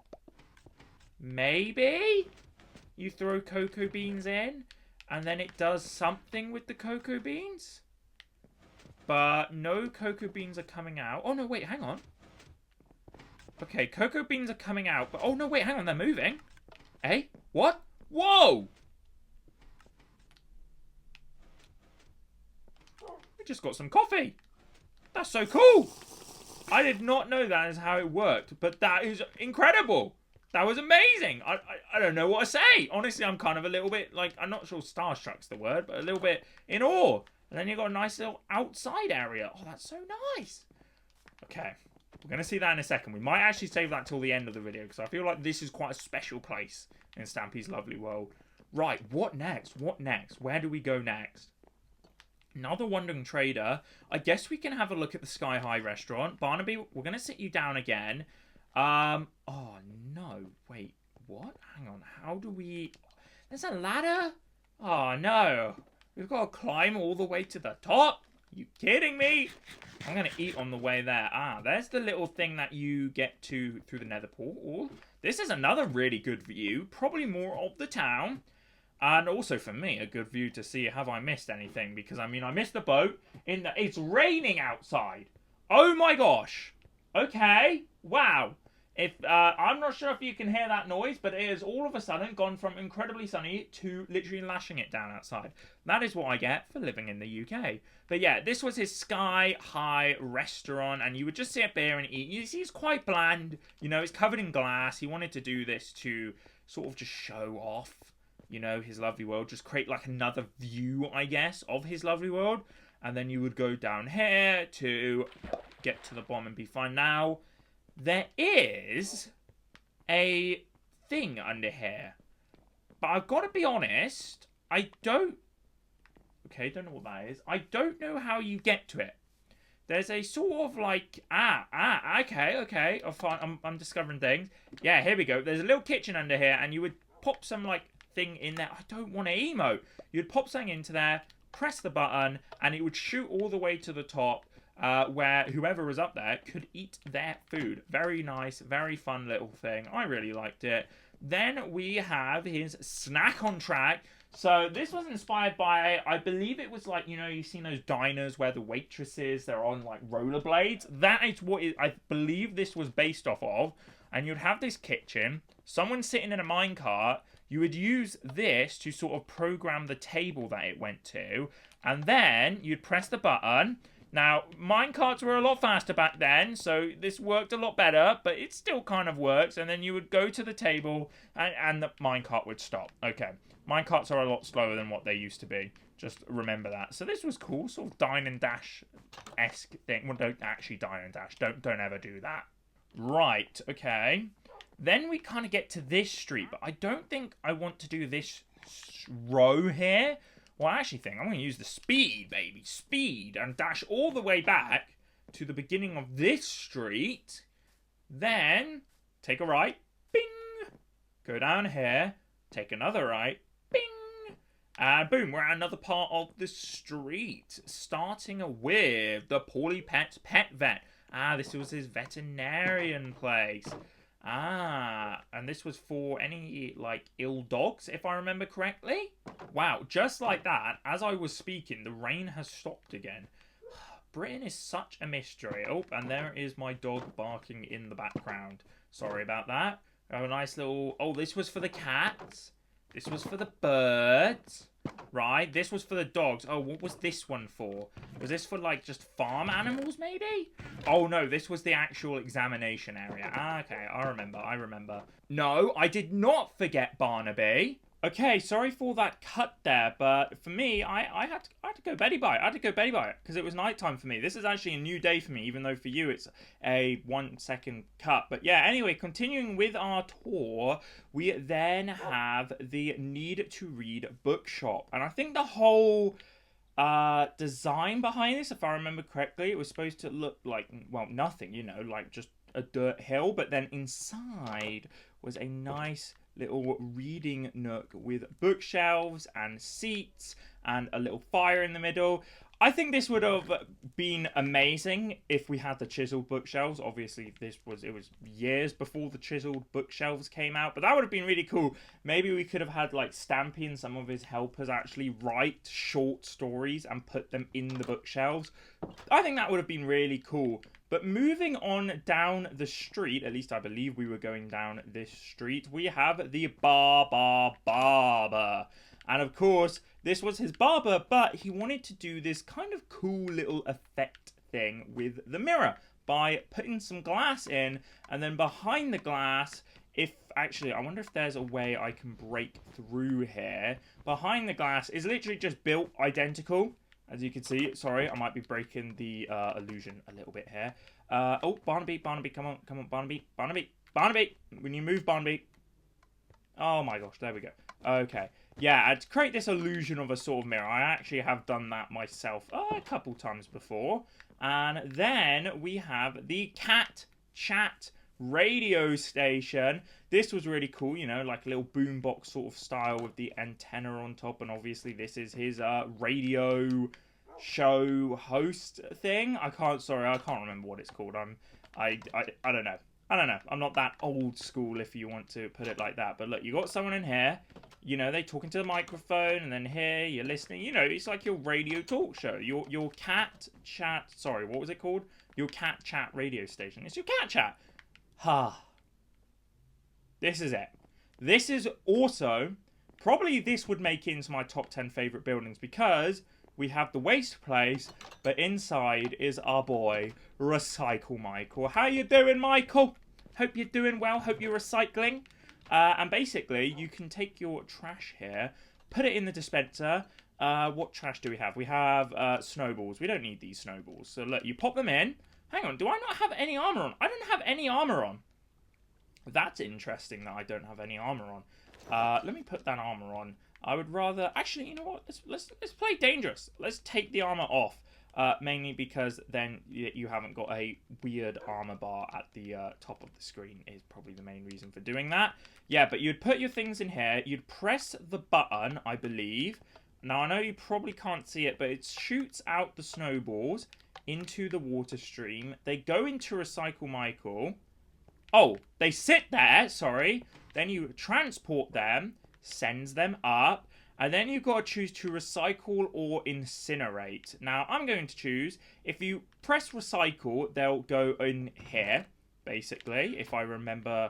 Maybe you throw cocoa beans in. And then it does something with the cocoa beans. But no cocoa beans are coming out. Oh, no, wait, hang on. Okay, cocoa beans are coming out. But, oh, no, wait, hang on, they're moving. Eh? What? Whoa! We just got some coffee. That's so cool. I did not know that is how it worked. But that is incredible. That was amazing. I don't know what to say. Honestly, I'm kind of a little bit, like, I'm not sure starstruck's the word, but a little bit in awe. And then you've got a nice little outside area. Oh, that's so nice. Okay. We're going to see that in a second. We might actually save that till the end of the video, because I feel like this is quite a special place in Stampy's lovely world. Right, what next? What next? Where do we go next? Another wandering trader. I guess we can have a look at the Sky High restaurant. Barnaby, we're going to sit you down again. Oh, no. Wait, what? Hang on. How do we... There's a ladder? Oh, no. We've got to climb all the way to the top? You kidding me? I'm going to eat on the way there. Ah, there's the little thing that you get to through the nether portal. This is another really good view. Probably more of the town. And also for me, a good view to see have I missed anything. Because, I mean, I missed the boat. It's raining outside. Oh, my gosh. Okay. Wow. I'm not sure if you can hear that noise, but it has all of a sudden gone from incredibly sunny to literally lashing it down outside. That is what I get for living in the UK. But yeah, this was his Sky High restaurant, and you would just sit there and eat. You see, it's quite bland. You know, it's covered in glass. He wanted to do this to sort of just show off, you know, his lovely world. Just create like another view, I guess, of his lovely world. And then you would go down here to get to the bottom and be fine. Now, there is a thing under here. But I've got to be honest, I don't... Okay, don't know what that is. I don't know how you get to it. There's a sort of like... okay. I'm discovering things. Yeah, here we go. There's a little kitchen under here, and you would pop some, like, thing in there. I don't want to emote. You'd pop something into there, press the button, and it would shoot all the way to the top, where whoever was up there could eat their food. Very nice, very fun little thing. I really liked it. Then we have his snack on track. So this was inspired by, I believe it was like, you know, you've seen those diners where the waitresses, they're on like rollerblades. That is what I believe this was based off of. And you'd have this kitchen, someone sitting in a minecart. You would use this to sort of program the table that it went to. And then you'd press the button. Now, minecarts were a lot faster back then, so this worked a lot better, but it still kind of works. And then you would go to the table, and the minecart would stop. Okay, minecarts are a lot slower than what they used to be. Just remember that. So this was cool, sort of dine and dash-esque thing. Well, don't actually dine and dash. Don't ever do that. Right, okay. Then we kind of get to this street, but I don't think I want to do this row here. Well, I actually think I'm going to use the speed, baby. Speed. And dash all the way back to the beginning of this street. Then, take a right. Bing. Go down here. Take another right. Bing. And boom, we're at another part of the street. Starting with the Paulie Pet's Pet Vet. This was his veterinarian place. And this was for any, like, ill dogs, if I remember correctly. Wow, just like that, as I was speaking, the rain has stopped again. Britain is such a mystery. Oh, and there is my dog barking in the background. Sorry about that. Oh, a nice little... Oh, this was for the cats. This was for the birds. Right, this was for the dogs. Oh, what was this one for? Was this for, like, just farm animals, maybe? Oh, no, this was the actual examination area. Okay, I remember. No, I did not forget Barnaby. Okay, sorry for that cut there, but for me, I had to go beddy bye. I had to go beddy bye because it was nighttime for me. This is actually a new day for me, even though for you it's a 1 second cut. But yeah, anyway, continuing with our tour, we then have the Need to Read bookshop. And I think the whole design behind this, if I remember correctly, it was supposed to look like, well, nothing, you know, like just a dirt hill. But then inside was a nice little reading nook with bookshelves and seats and a little fire in the middle. I think this would have been amazing if we had the chiseled bookshelves. Obviously, it was years before the chiseled bookshelves came out, but that would have been really cool. Maybe we could have had like Stampy and some of his helpers actually write short stories and put them in the bookshelves. I think that would have been really cool. But moving on down the street, at least I believe we were going down this street, we have the barber. And of course, this was his barber, but he wanted to do this kind of cool little effect thing with the mirror by putting some glass in, and then behind the glass, I wonder if there's a way I can break through here. Behind the glass is literally just built identical. As you can see, sorry, I might be breaking the illusion a little bit here. Oh, Barnaby, come on, Barnaby. When you move, Barnaby. Oh my gosh, there we go. Okay. Yeah, to create this illusion of a sort of mirror, I actually have done that myself a couple times before. And then we have the Cat Chat radio station. This was really cool, you know, like a little boombox sort of style with the antenna on top, and obviously this is his radio show host thing. I can't remember what it's called. I don't know. I'm not that old school, if you want to put it like that. But look, you got someone in here, you know, they talking to the microphone, and then here you're listening. You know, it's like your radio talk show. Your cat chat. Sorry, what was it called? Your cat chat radio station. It's your cat chat. This is it. This is also, probably this would make it into my top 10 favourite buildings, because we have the waste place, but inside is our boy, Recycle Michael. How you doing, Michael? Hope you're doing well. Hope you're recycling. And basically, you can take your trash here, put it in the dispenser. What trash do we have? We have snowballs. We don't need these snowballs. So look, you pop them in. Hang on, do I not have any armor on? I don't have any armor on. That's interesting that I don't have any armor on. Let me put that armor on. I would rather... Actually, you know what? Let's play dangerous. Let's take the armor off. Mainly because then you haven't got a weird armor bar at the top of the screen is probably the main reason for doing that. Yeah, but you'd put your things in here. You'd press the button, I believe. Now, I know you probably can't see it, but it shoots out the snowballs into the water stream. They go into Recycle Michael. Oh, they sit there, sorry. Then you transport them, sends them up, and then you've got to choose to recycle or incinerate. Now, I'm going to choose, if you press recycle, they'll go in here, basically, if I remember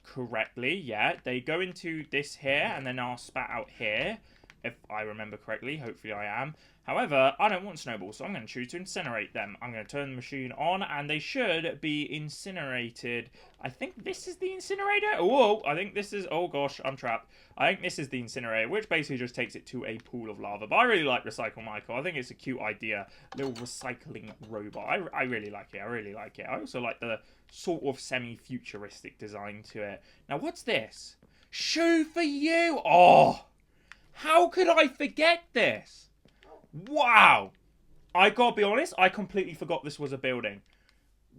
correctly. Yeah, they go into this here, and then I'll spat out here, if I remember correctly. Hopefully I am. However, I don't want snowballs, so I'm going to choose to incinerate them. I'm going to turn the machine on, and they should be incinerated. I think this is the incinerator. Oh, I think this is... Oh, gosh, I'm trapped. I think this is the incinerator, which basically just takes it to a pool of lava. But I really like Recycle Michael. I think it's a cute idea. Little recycling robot. I really like it. I really like it. I also like the sort of semi-futuristic design to it. Now, what's this? Shoe for you! Oh! How could I forget this? Wow! I gotta be honest, I completely forgot this was a building.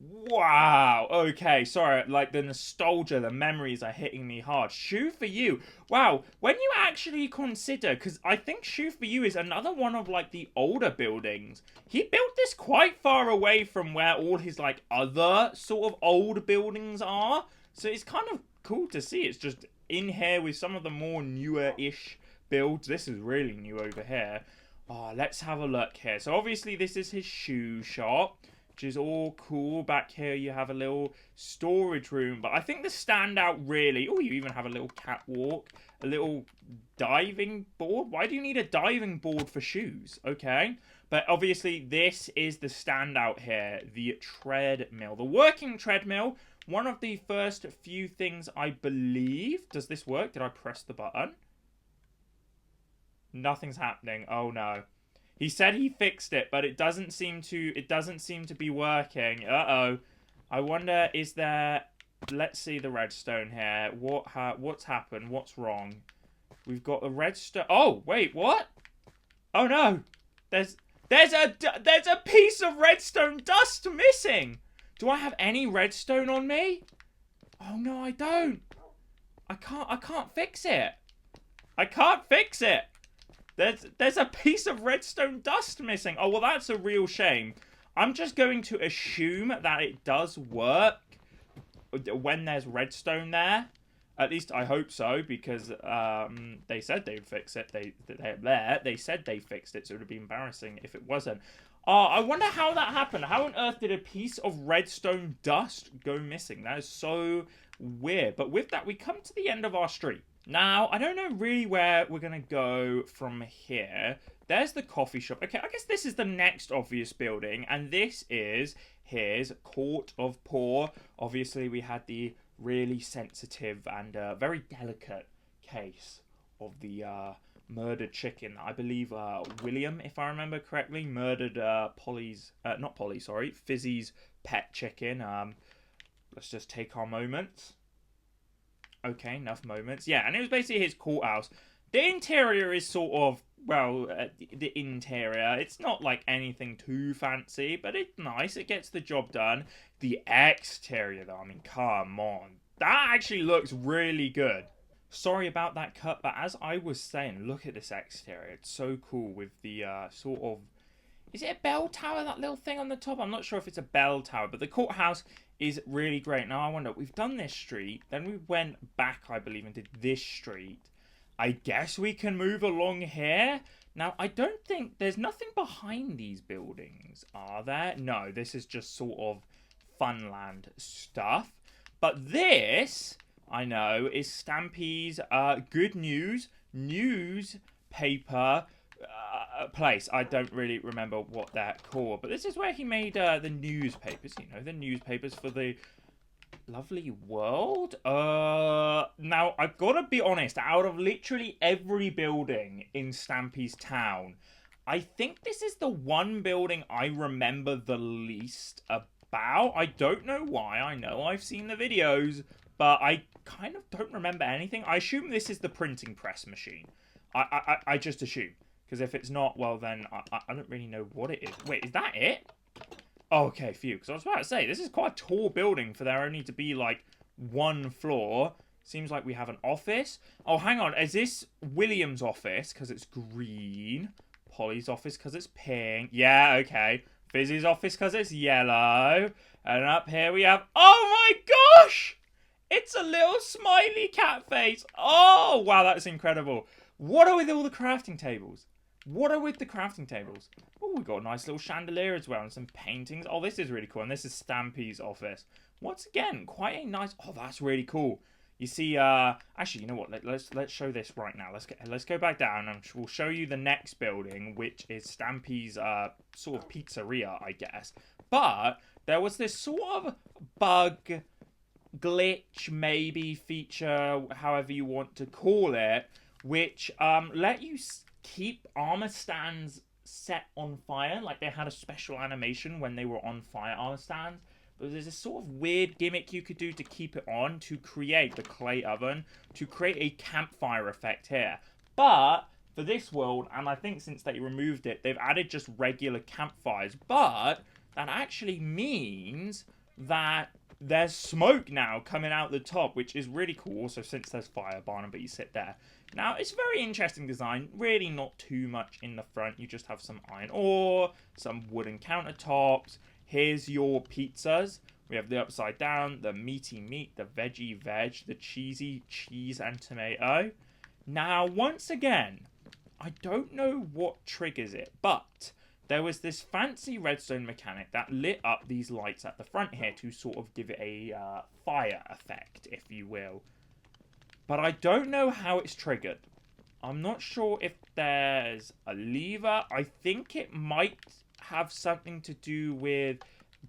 Wow! Okay, sorry, like the nostalgia, the memories are hitting me hard. Shoe for you. Wow, when you actually consider, because I think Shoe for you is another one of like the older buildings. He built this quite far away from where all his like other sort of old buildings are. So it's kind of cool to see. It's just in here with some of the more newer-ish builds. This is really new over here. Oh, let's have a look here. So obviously this is his shoe shop, which is all cool. Back here you have a little storage room. But I think the standout really... Oh, you even have a little catwalk, a little diving board. Why do you need a diving board for shoes? Okay. But obviously this is the standout here, the treadmill. The working treadmill, one of the first few things I believe... Does this work? Did I press the button? Nothing's happening. Oh no. He said he fixed it, but it doesn't seem to be working. Uh-oh. I wonder, is there... Let's see the redstone here. What's happened? What's wrong? We've got the redstone... Oh, wait, what? Oh no. There's a piece of redstone dust missing. Do I have any redstone on me? Oh no, I don't. I can't fix it. I can't fix it. There's a piece of redstone dust missing. Oh, well, that's a real shame. I'm just going to assume that it does work when there's redstone there. At least I hope so, because they said they'd fix it. They said they fixed it, so it would be embarrassing if it wasn't. I wonder how that happened. How on earth did a piece of redstone dust go missing? That is so weird. But with that, we come to the end of our street. Now, I don't know really where we're going to go from here. There's the coffee shop. Okay, I guess this is the next obvious building. And this is his Court of Poor. Obviously, we had the really sensitive and very delicate case of the murdered chicken. I believe William, if I remember correctly, murdered Fizzy's pet chicken. Let's just take our moments. Okay, enough moments. Yeah, and it was basically his courthouse. The interior is sort of, well, the interior. It's not like anything too fancy, but it's nice. It gets the job done. The exterior, though, I mean, come on. That actually looks really good. Sorry about that cut, but as I was saying, look at this exterior. It's so cool with the sort of... Is it a bell tower, that little thing on the top? I'm not sure if it's a bell tower, but the courthouse is really great. Now, I wonder, we've done this street, then we went back, I believe, and did this street. I guess we can move along here. Now, I don't think... There's nothing behind these buildings, are there? No, this is just sort of Funland stuff. But this, I know, is Stampy's good news newspaper place. I don't really remember what they're called, but this is where he made the newspapers, you know, the newspapers for the lovely world. Now, I've got to be honest, out of literally every building in Stampy's town, I think this is the one building I remember the least about. about. I don't know why. I know I've seen the videos, but I kind of don't remember anything. I assume this is the printing press machine. I just assume. Because if it's not, well then, I don't really know what it is. Wait, is that it? Oh, okay, phew. Because I was about to say, this is quite a tall building for there only to be, like, one floor. Seems like we have an office. Oh, hang on. Is this William's office? Because it's green. Polly's office because it's pink. Yeah, okay. Fizzy's office because it's yellow. And up here we have... Oh, my gosh! It's a little smiley cat face. Oh, wow, that's incredible. What are with all the crafting tables? What are with the crafting tables? Oh, we've got a nice little chandelier as well and some paintings. Oh, this is really cool. And this is Stampy's office. Once again, quite a nice... Oh, that's really cool. You see, actually, you know what? Let's show this right now. Let's go back down and we'll show you the next building, which is Stampy's sort of pizzeria, I guess. But there was this sort of bug, glitch, maybe feature, however you want to call it, which let you keep armor stands set on fire. Like they had a special animation when they were on fire, armor stands. But there's this sort of weird gimmick you could do to keep it on, to create the clay oven, to create a campfire effect here. But for this world, and I think since they removed it, they've added just regular campfires. But that actually means that there's smoke now coming out the top, which is really cool. Also, since there's fire, Barnaby, you sit there. Now, it's a very interesting design. Really not too much in the front. You just have some iron ore, some wooden countertops. Here's your pizzas. We have the upside down, the meaty meat, the veggie veg, the cheesy cheese and tomato. Now, once again, I don't know what triggers it, but there was this fancy redstone mechanic that lit up these lights at the front here to sort of give it a fire effect, if you will. But I don't know how it's triggered. I'm not sure if there's a lever. I think it might have something to do with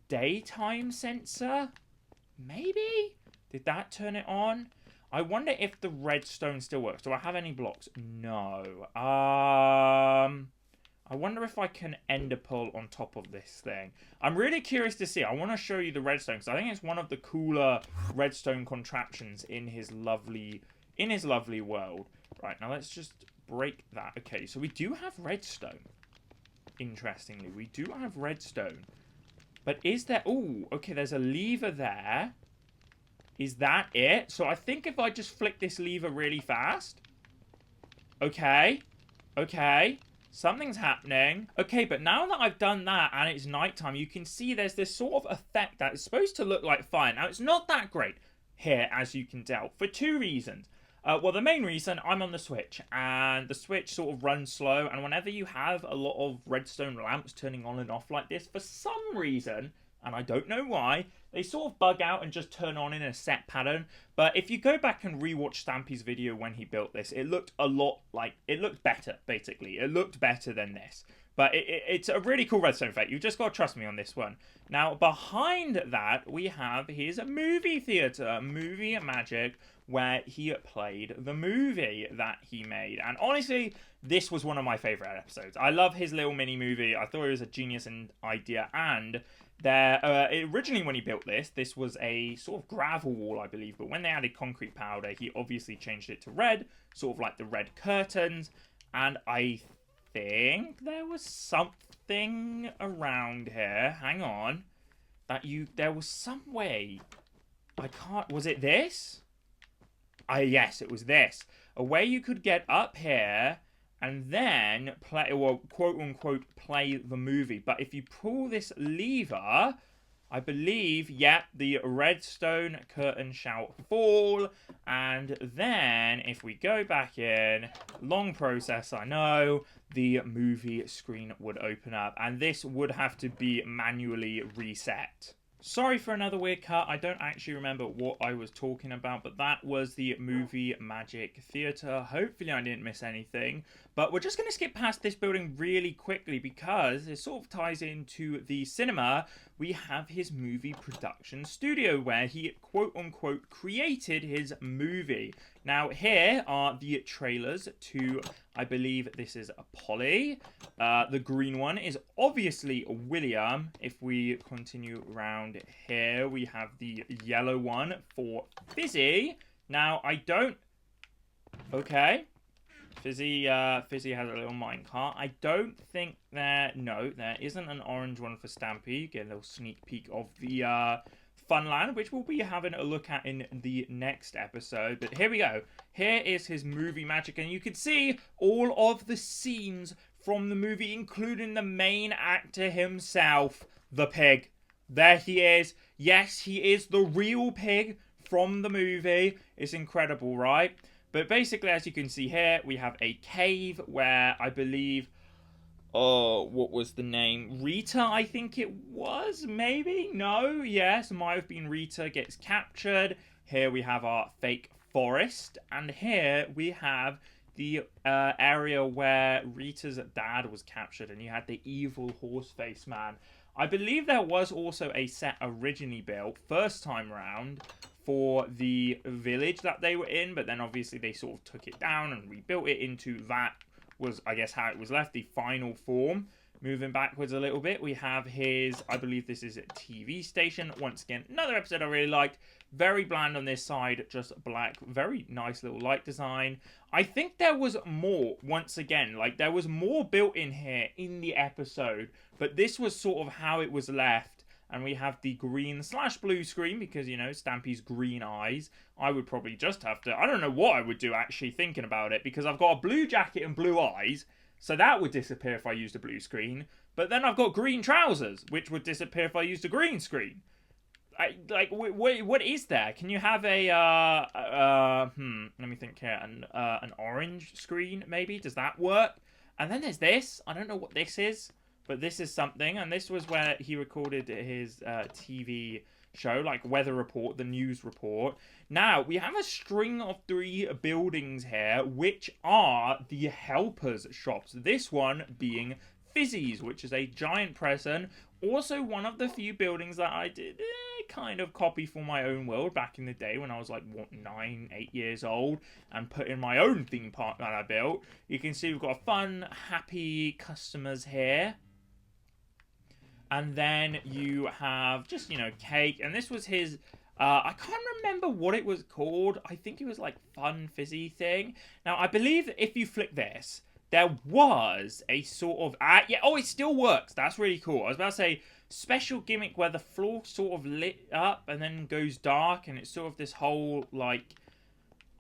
daytime sensor. Maybe? Did that turn it on? I wonder if the redstone still works. Do I have any blocks? No. I wonder if I can ender pearl on top of this thing. I'm really curious to see. I want to show you the redstone because I think it's one of the cooler redstone contraptions in his lovely world. Right, now let's just break that. Okay, so we do have redstone. Interestingly, we do have redstone. But is there... Oh, okay, there's a lever there. Is that it? So I think if I just flick this lever really fast... Okay. Okay. Something's happening. Okay, but now that I've done that and it's nighttime, you can see there's this sort of effect that is supposed to look like fire. Now, it's not that great here, as you can tell, for two reasons. Well, the main reason, I'm on the Switch, and the Switch sort of runs slow, and whenever you have a lot of redstone lamps turning on and off like this, for some reason, and I don't know why, they sort of bug out and just turn on in a set pattern. But if you go back and rewatch Stampy's video when he built this, it looked a lot like, it looked better, basically. It looked better than this. But it's a really cool redstone effect. You've just got to trust me on this one. Now, behind that, we have his movie theater, Movie Magic, where he played the movie that he made. And honestly, this was one of my favorite episodes. I love his little mini movie. I thought it was a genius idea. And originally when he built this was a sort of gravel wall, I believe. But when they added concrete powder, he obviously changed it to red, sort of like the red curtains. And I think there was something around here. Hang on. There was some way. Was it this? Yes, it was this. A way you could get up here and then play, well, quote unquote, play the movie. But if you pull this lever, I believe, yeah, the redstone curtain shall fall. And then if we go back in, long process, I know, the movie screen would open up. And this would have to be manually reset. Sorry for another weird cut. I don't actually remember what I was talking about, but that was the Movie Magic Theatre. Hopefully I didn't miss anything. But we're just going to skip past this building really quickly because it sort of ties into the cinema. We have his movie production studio where he, quote-unquote, created his movie. Now, here are the trailers to, I believe this is Polly, The green one is obviously William. If we continue around here, we have the yellow one for Fizzy. Now, I don't... Okay. Fizzy has a little minecart. I don't think there... No, there isn't an orange one for Stampy. Get a little sneak peek of the Funland, which we'll be having a look at in the next episode. But here we go. Here is his movie magic, and you can see all of the scenes from the movie, including the main actor himself, the pig. There he is. Yes, he is the real pig from the movie. It's incredible, right? But basically, as you can see here, we have a cave where I believe... Oh, what was the name? Rita, I think it was, maybe? No, yes, might have been Rita gets captured. Here we have our fake forest. And here we have the area where Rita's dad was captured, and you had the evil horse face man. I believe there was also a set originally built first time round for the village that they were in, but then obviously they sort of took it down and rebuilt it into that was, I guess, how it was left, the final form. Moving backwards a little bit, we have his, I believe this is a TV station. Once again, another episode I really liked. Very bland on this side, just black. Very nice little light design. I think there was more, once again. Like, there was more built in here in the episode. But this was sort of how it was left. And we have the green/blue screen because, you know, Stampy's green eyes. I would probably just have to... I don't know what I would do, actually, thinking about it. Because I've got a blue jacket and blue eyes. So that would disappear if I used a blue screen. But then I've got green trousers, which would disappear if I used a green screen. What is there? Can you have a, let me think here. An orange screen, maybe? Does that work? And then there's this. I don't know what this is, but this is something. And this was where he recorded his TV show, like Weather Report, the news report. Now, we have a string of 3 buildings here, which are the helpers shops. This one being Fizzy's, which is a giant present. Also, one of the few buildings that I did kind of copy for my own world back in the day when I was like, what, 9, 8 years old, and put in my own theme park that I built. You can see we've got fun, happy customers here. And then you have just, you know, cake. And this was his... I can't remember what it was called. I think it was like Fun Fizzy thing. Now, I believe if you flick this, there was a sort of... it still works. That's really cool. I was about to say, special gimmick where the floor sort of lit up and then goes dark. And it's sort of this whole, like...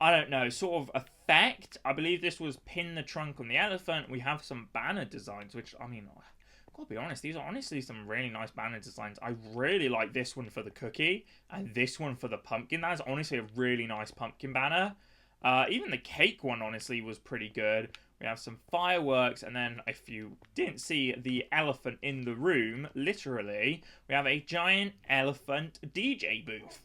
I don't know, sort of effect. I believe this was pin the trunk on the elephant. We have some banner designs, which, I mean... I'll be honest, these are honestly some really nice banner designs. I really like this one for the cookie and this one for the pumpkin. That is honestly a really nice pumpkin banner. Even the cake one, honestly, was pretty good. We have some fireworks, and then if you didn't see the elephant in the room, literally, we have a giant elephant DJ booth.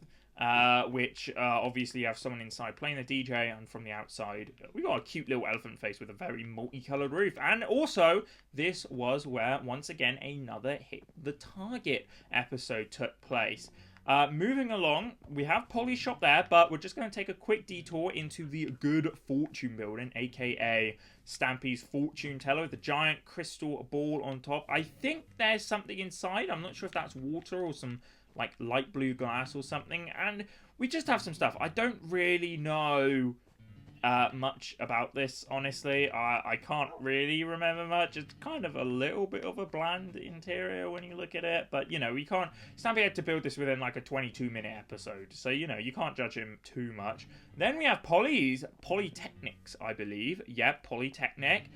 Which obviously you have someone inside playing the DJ, and from the outside we got a cute little elephant face with a very multicolored roof. And also this was where once again another Hit the Target episode took place. Moving along, we have Polly's shop there, but we're just going to take a quick detour into the Good Fortune building, aka Stampy's fortune teller with the giant crystal ball on top. I think there's something inside. I'm not sure if that's water or some like light blue glass or something, and we just have some stuff. I don't really know much about this, honestly. I can't really remember much. It's kind of a little bit of a bland interior when you look at it, but you know, we can't... Stampy had to build this within like a 22-minute episode, so you know, you can't judge him too much. Then we have Polytechnics, I believe. Yep, Polytechnic,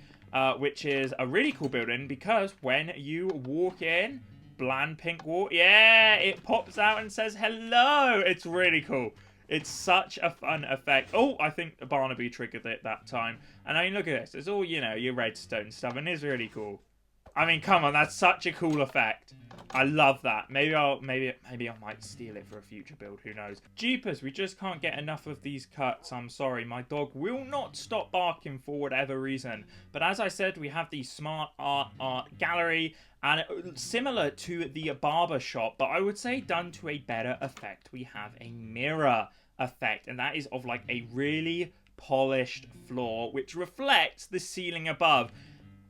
which is a really cool building because when you walk in, bland pink wall. Yeah, it pops out and says hello. It's really cool. It's such a fun effect. Oh, I think Barnaby triggered it that time. And I mean, look at this. It's all, you know, your redstone stuff, and it's really cool. I mean, come on, that's such a cool effect. I love that. Maybe I might steal it for a future build. Who knows? Jeepers, we just can't get enough of these cuts. I'm sorry, my dog will not stop barking for whatever reason. But as I said, we have the smart art gallery, and similar to the barber shop, but I would say done to a better effect. We have a mirror effect, and that is of like a really polished floor, which reflects the ceiling above.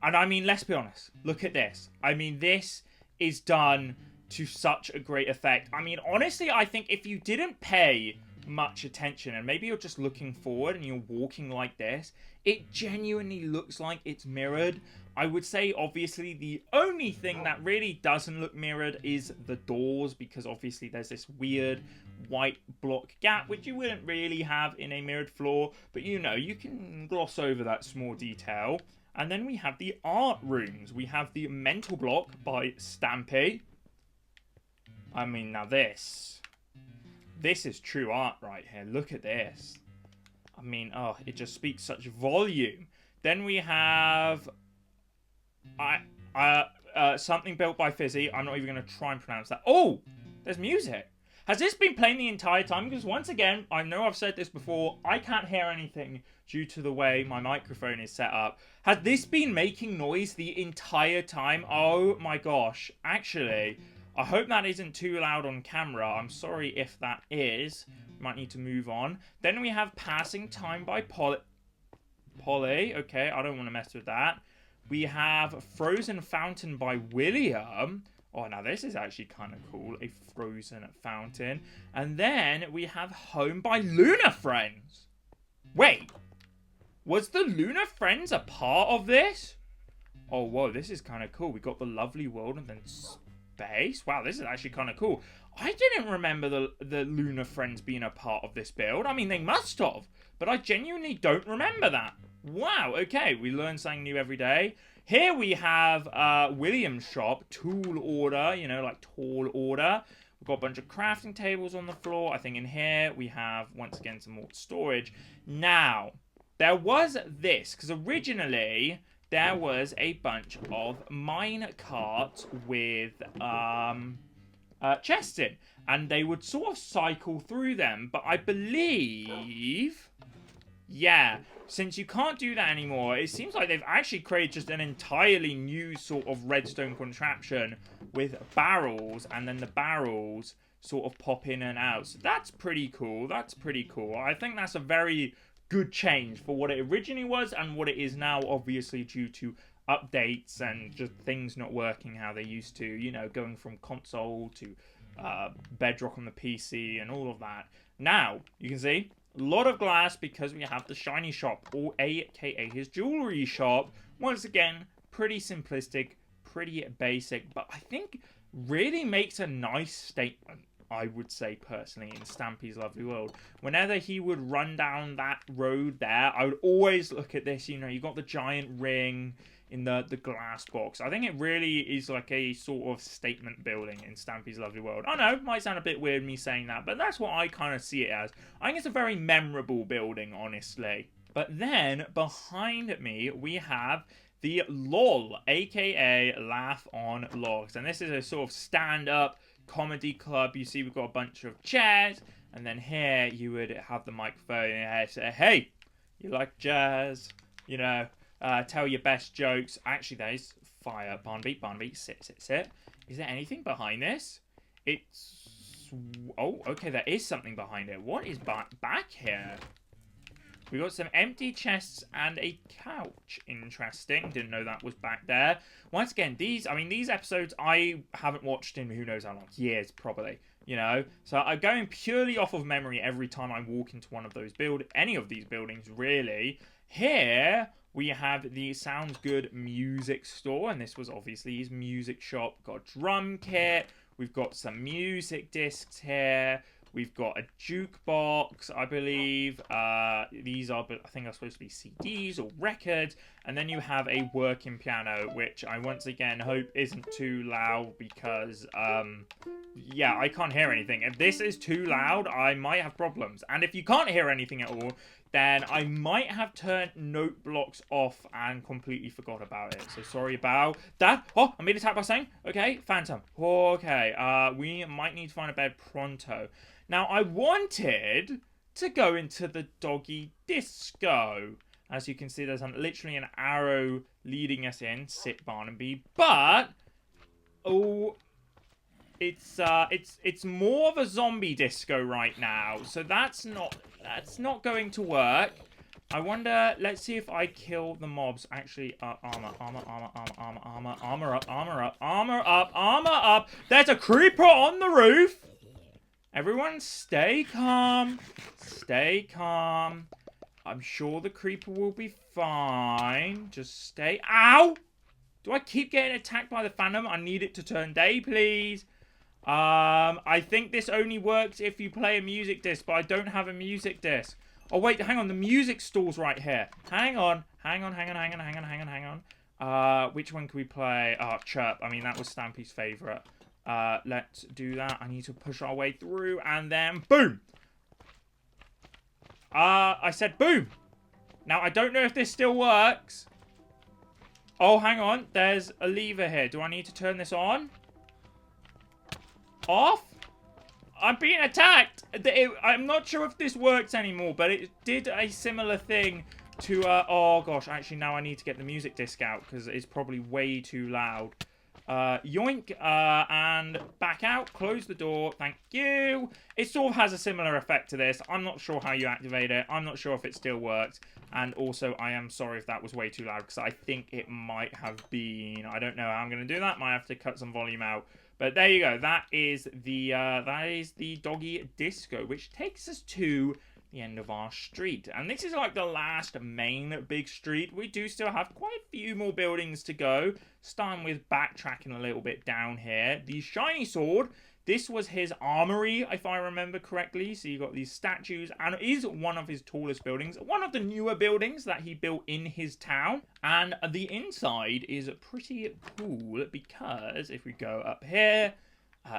And I mean, let's be honest. Look at this. I mean, this is done to such a great effect. I mean, honestly, I think if you didn't pay much attention and maybe you're just looking forward and you're walking like this, it genuinely looks like it's mirrored. I would say, obviously, the only thing that really doesn't look mirrored is the doors, because obviously there's this weird white block gap, which you wouldn't really have in a mirrored floor, but you know, you can gloss over that small detail. And then we have the art rooms. We have the mental block by Stampy. I mean, now this is true art right here. Look at this. I mean, oh, it just speaks such volume. Then we have something built by Fizzy. I'm not even going to try and pronounce that. Oh, there's music. Has this been playing the entire time? Because once again, I know I've said this before, I can't hear anything due to the way my microphone is set up. Has this been making noise the entire time? Oh my gosh. Actually, I hope that isn't too loud on camera. I'm sorry if that is. Might need to move on. Then we have Passing Time by Polly. Okay, I don't want to mess with that. We have Frozen Fountain by William. Oh, now this is actually kind of cool. A frozen fountain. And then we have Home by Lunar Friends. Wait. Was the Lunar Friends a part of this? Oh, whoa. This is kind of cool. We got the lovely world and then space. Wow, this is actually kind of cool. I didn't remember the Lunar Friends being a part of this build. I mean, they must have. But I genuinely don't remember that. Wow, okay. We learn something new every day. Here we have William's shop, tool order, you know, like tall order. We've got a bunch of crafting tables on the floor. I think in here we have, once again, some more storage. Now, there was this, because originally there was a bunch of mine carts with chests in. And they would sort of cycle through them. But I believe, yeah, since you can't do that anymore, it seems like they've actually created just an entirely new sort of redstone contraption with barrels, and then the barrels sort of pop in and out. So that's pretty cool. That's pretty cool. I think that's a very good change for what it originally was and what it is now, obviously due to updates and just things not working how they used to, you know, going from console to Bedrock on the PC and all of that. Now, you can see a lot of glass because we have the shiny shop, or aka his jewelry shop. Once again, pretty simplistic, pretty basic, but I think really makes a nice statement, I would say personally, in Stampy's Lovely World. Whenever he would run down that road there, I would always look at this, you know, you got the giant ring in the glass box. I think it really is like a sort of statement building in Stampy's Lovely World. I know, it might sound a bit weird me saying that, but that's what I kind of see it as. I think it's a very memorable building, honestly. But then, behind me, we have the LOL, aka Laugh on Logs. And this is a sort of stand-up comedy club. You see we've got a bunch of chairs, and then here you would have the microphone and say, hey, you like jazz? You know, tell your best jokes. Actually, there's fire. Barnaby, sit. Is there anything behind this? It's... Oh, okay, there is something behind it. What is back here? We got some empty chests and a couch. Interesting. Didn't know that was back there. Once again, these episodes I haven't watched in who knows how long. Years, probably. You know? So I'm going purely off of memory every time I walk into one of those any of these buildings, really. Here we have the Sounds Good music store, and this was obviously his music shop. We've got a drum kit. We've got some music discs here. We've got a jukebox, I believe. These are, I think, are supposed to be CDs or records. And then you have a working piano, which I once again hope isn't too loud because, yeah, I can't hear anything. If this is too loud, I might have problems. And if you can't hear anything at all, then I might have turned note blocks off and completely forgot about it. So sorry about that. Oh, I'm being attacked by something. Okay, Phantom. Okay, we might need to find a bed pronto. Now, I wanted to go into the doggy disco. As you can see, there's literally an arrow leading us in. Sit, Barnaby. But, oh, it's more of a zombie disco right now. So that's not going to work. I wonder, let's see if I kill the mobs. Actually, armor up. There's a creeper on the roof. Everyone stay calm. Stay calm. I'm sure the creeper will be fine. Just stay. Ow! Do I keep getting attacked by the phantom? I need it to turn day, please. I think this only works if you play a music disc, but I don't have a music disc. Oh, wait, hang on. The music stall's right here. Hang on. Which one can we play? Oh, Chirp. I mean, that was Stampy's favorite. Let's do that. I need to push our way through, and then boom. I said boom. Now, I don't know if this still works. Oh, hang on. There's a lever here. Do I need to turn this on? Off? I'm being attacked. I'm not sure if this works anymore, but it did a similar thing to, oh gosh, actually now I need to get the music disc out because it's probably way too loud. Yoink, and back out, close the door, thank you. It sort of has a similar effect to this. I'm not sure how you activate it. I'm not sure if it still works. And also, I am sorry if that was way too loud because I think it might have been. I don't know how I'm going to do that. Might have to cut some volume out. But there you go. That is the doggy disco, which takes us to the end of our street. And this is like the last main big street. We do still have quite a few more buildings to go. Starting with backtracking a little bit down here. The shiny sword. This was his armory, if I remember correctly. So you got these statues, and it is one of his tallest buildings. One of the newer buildings that he built in his town. And the inside is pretty cool because if we go up here,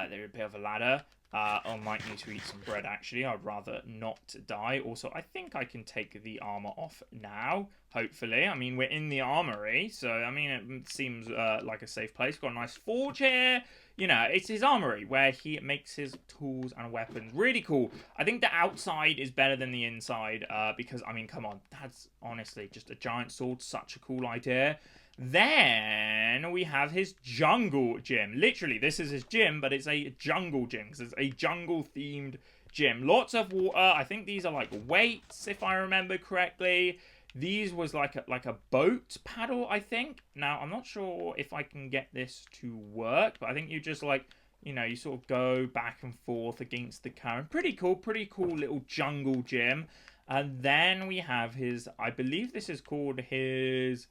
there's a bit of a ladder. I might need to eat some bread, actually. I'd rather not die. Also, I think I can take the armor off now, hopefully. I mean, we're in the armory, so, I mean, it seems like a safe place. Got a nice forge here. You know, it's his armory where he makes his tools and weapons. Really cool. I think the outside is better than the inside because, I mean, come on. That's honestly just a giant sword. Such a cool idea. Then we have his jungle gym. Literally, this is his gym, but it's a jungle gym. So it's a jungle-themed gym. Lots of water. I think these are like weights, if I remember correctly. These was like a boat paddle, I think. Now, I'm not sure if I can get this to work, but I think you just like, you know, you sort of go back and forth against the current. Pretty cool little jungle gym. And then we have his, I believe this is called his...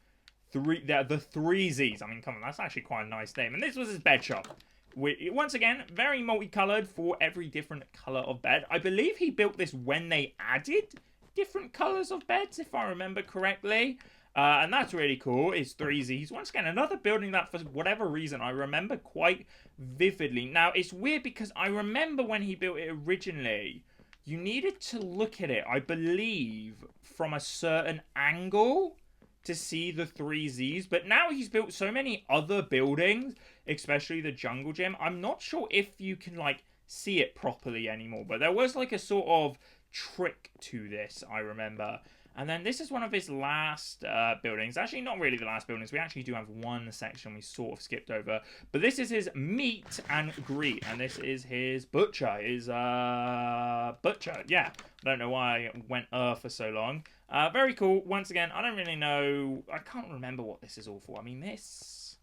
the 3Zs. I mean, come on, that's actually quite a nice name. And this was his bed shop. Once again, very multicolored for every different color of bed. I believe he built this when they added different colors of beds, if I remember correctly. And that's really cool. It's 3Zs. Once again, another building that for whatever reason I remember quite vividly. Now, it's weird because I remember when he built it originally, you needed to look at it, I believe, from a certain angle to see the 3Zs, but now he's built so many other buildings, especially the jungle gym. I'm not sure if you can like see it properly anymore, but there was like a sort of trick to this, I remember. And then this is one of his last buildings. Actually, not really the last buildings. We actually do have one section we sort of skipped over. But this is his meat and greet. And this is his butcher. His butcher. Yeah. I don't know why I went for so long. Very cool. Once again, I don't really know. I can't remember what this is all for. I mean, this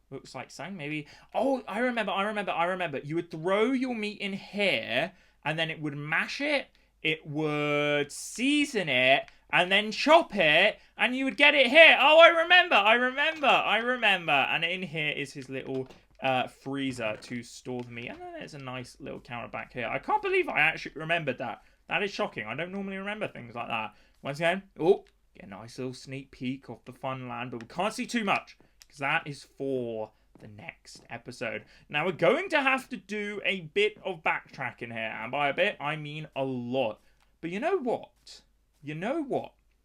looks like something maybe. Oh, I remember. You would throw your meat in here. And then it would mash it. It would season it. And then chop it, and you would get it here. Oh, I remember. And in here is his little freezer to store the meat. And then there's a nice little counter back here. I can't believe I actually remembered that. That is shocking. I don't normally remember things like that. Once again, oh, get a nice little sneak peek of the fun land. But we can't see too much, because that is for the next episode. Now, we're going to have to do a bit of backtracking here. And by a bit, I mean a lot. But you know what?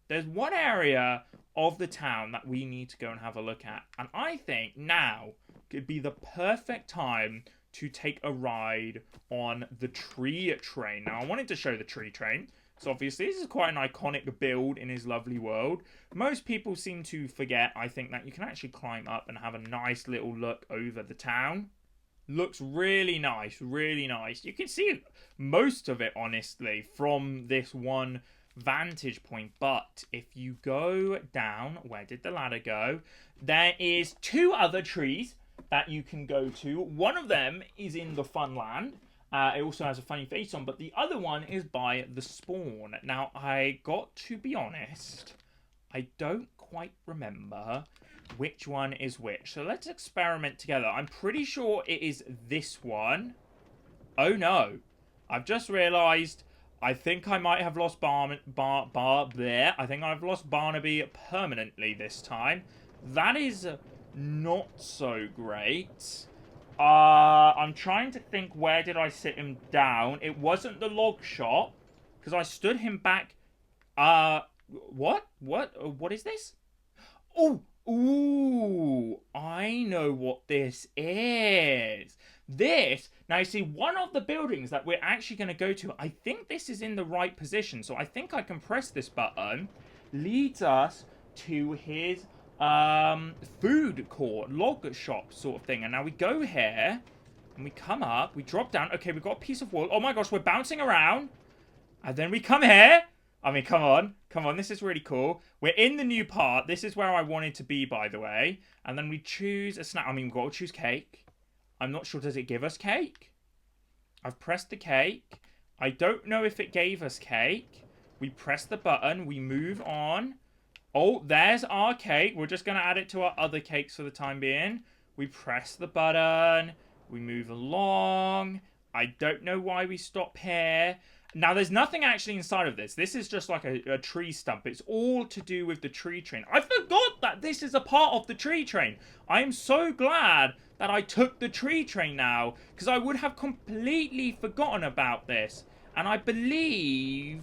There's one area of the town that we need to go and have a look at. And I think now could be the perfect time to take a ride on the tree train. Now, I wanted to show the tree train. So obviously, this is quite an iconic build in his lovely world. Most people seem to forget, I think, that you can actually climb up and have a nice little look over the town. Looks really nice, really nice. You can see most of it, honestly, from this one vantage point. But if you go down, where did the ladder go? There is 2 other trees that you can go to. One of them is in the fun land. It also has a funny face on, but the other one is by the spawn. Now, I got to be honest, I don't quite remember which one is which. So let's experiment together. I'm pretty sure it is this one. Oh no. I've just realized I think I might have lost I think I've lost Barnaby permanently this time. That is not so great. I'm trying to think, where did I sit him down? It wasn't the log shop, because I stood him back. What? What is this? Oh, ooh, I know what this is. Now you see, one of the buildings that we're actually going to go to, I think this is in the right position. So I think I can press this button, leads us to his food court, log shop sort of thing. And now we go here and we come up, we drop down. Okay, we've got a piece of wool. Oh my gosh, we're bouncing around. And then we come here. I mean, come on, this is really cool. We're in the new part. This is where I wanted to be, by the way. And then we choose a snack. I mean, we've got to choose cake. I'm not sure, does it give us cake? I've pressed the cake. I don't know if it gave us cake. We press the button, we move on. Oh, there's our cake. We're just going to add it to our other cakes for the time being. We press the button. We move along. I don't know why we stop here. Now, there's nothing actually inside of this. This is just like a tree stump. It's all to do with the tree train. I forgot that this is a part of the tree train. I am so glad that I took the tree train now, because I would have completely forgotten about this. And I believe...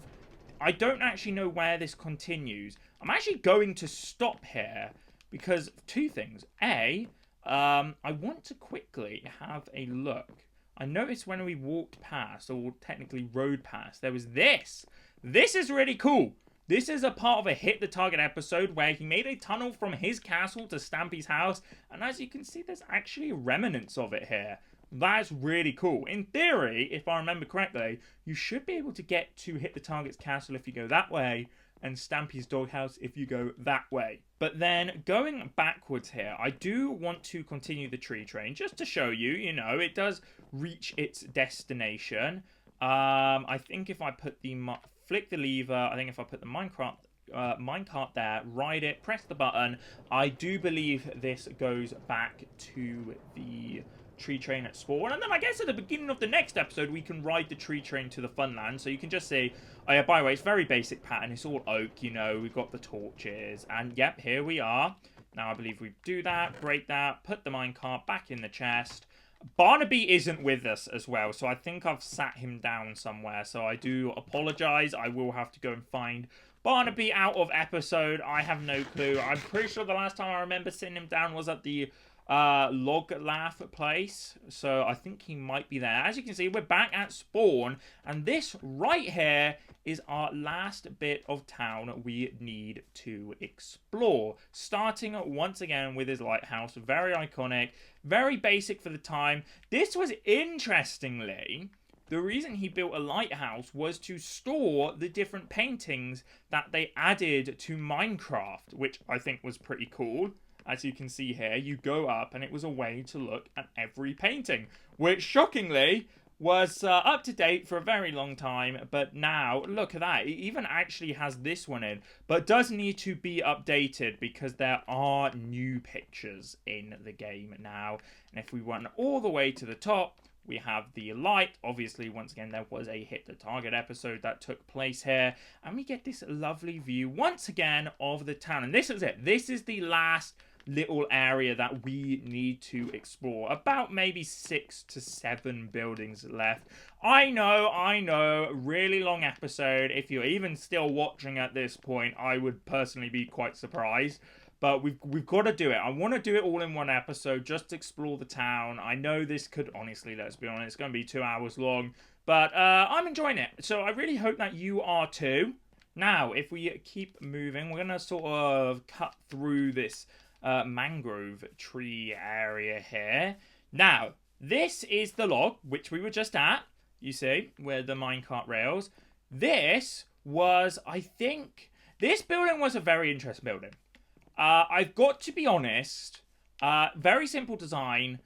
I don't actually know where this continues. I'm actually going to stop here because of 2 things. A, I want to quickly have a look. I noticed when we walked past, or technically rode past, there was this. This is really cool. This is a part of a Hit the Target episode where he made a tunnel from his castle to Stampy's house. And as you can see, there's actually remnants of it here. That's really cool. In theory, if I remember correctly, you should be able to get to Hit the Target's castle if you go that way, and Stampy's doghouse if you go that way. But then, going backwards here, I do want to continue the tree train, just to show you, you know, it does reach its destination. I think if I put flick the lever, I think if I put the minecart there, ride it, press the button, I do believe this goes back to the tree train at spawn. And then I guess at the beginning of the next episode we can ride the tree train to the funland, so you can just see, oh yeah, by the way, it's very basic pattern, it's all oak, you know, we've got the torches, and yep, here we are. Now I believe we do that, break that, put the minecart back in the chest. Barnaby isn't with us as well, so I think I've sat him down somewhere, so I do apologize. I will have to go and find Barnaby out of episode. I have no clue. I'm pretty sure the last time I remember sitting him down was at the log laugh place, so I think he might be there. As you can see, we're back at spawn, and this right here is our last bit of town we need to explore, starting once again with his lighthouse. Very iconic, very basic for the time. This was, interestingly, the reason he built a lighthouse was to store the different paintings that they added to Minecraft, which I think was pretty cool. As you can see here, you go up and it was a way to look at every painting, which shockingly was up to date for a very long time. But now, look at that, it even actually has this one in, but does need to be updated because there are new pictures in the game now. And if we run all the way to the top, we have the light. Obviously, once again, there was a Hit the Target episode that took place here. And we get this lovely view, once again, of the town. And this is it. This is the last little area that we need to explore. About maybe 6 to 7 buildings left. I know, really long episode. If you're even still watching at this point, I would personally be quite surprised. But we've got to do it. I want to do it all in one episode, just to explore the town. I know this could, honestly, let's be honest, it's going to be 2 hours long. But I'm enjoying it. So I really hope that you are too. Now, if we keep moving, we're going to sort of cut through this mangrove tree area here. Now, this is the log, which we were just at, you see, where the minecart rails. This was, I think, this building was a very interesting building. I've got to be honest, very simple design.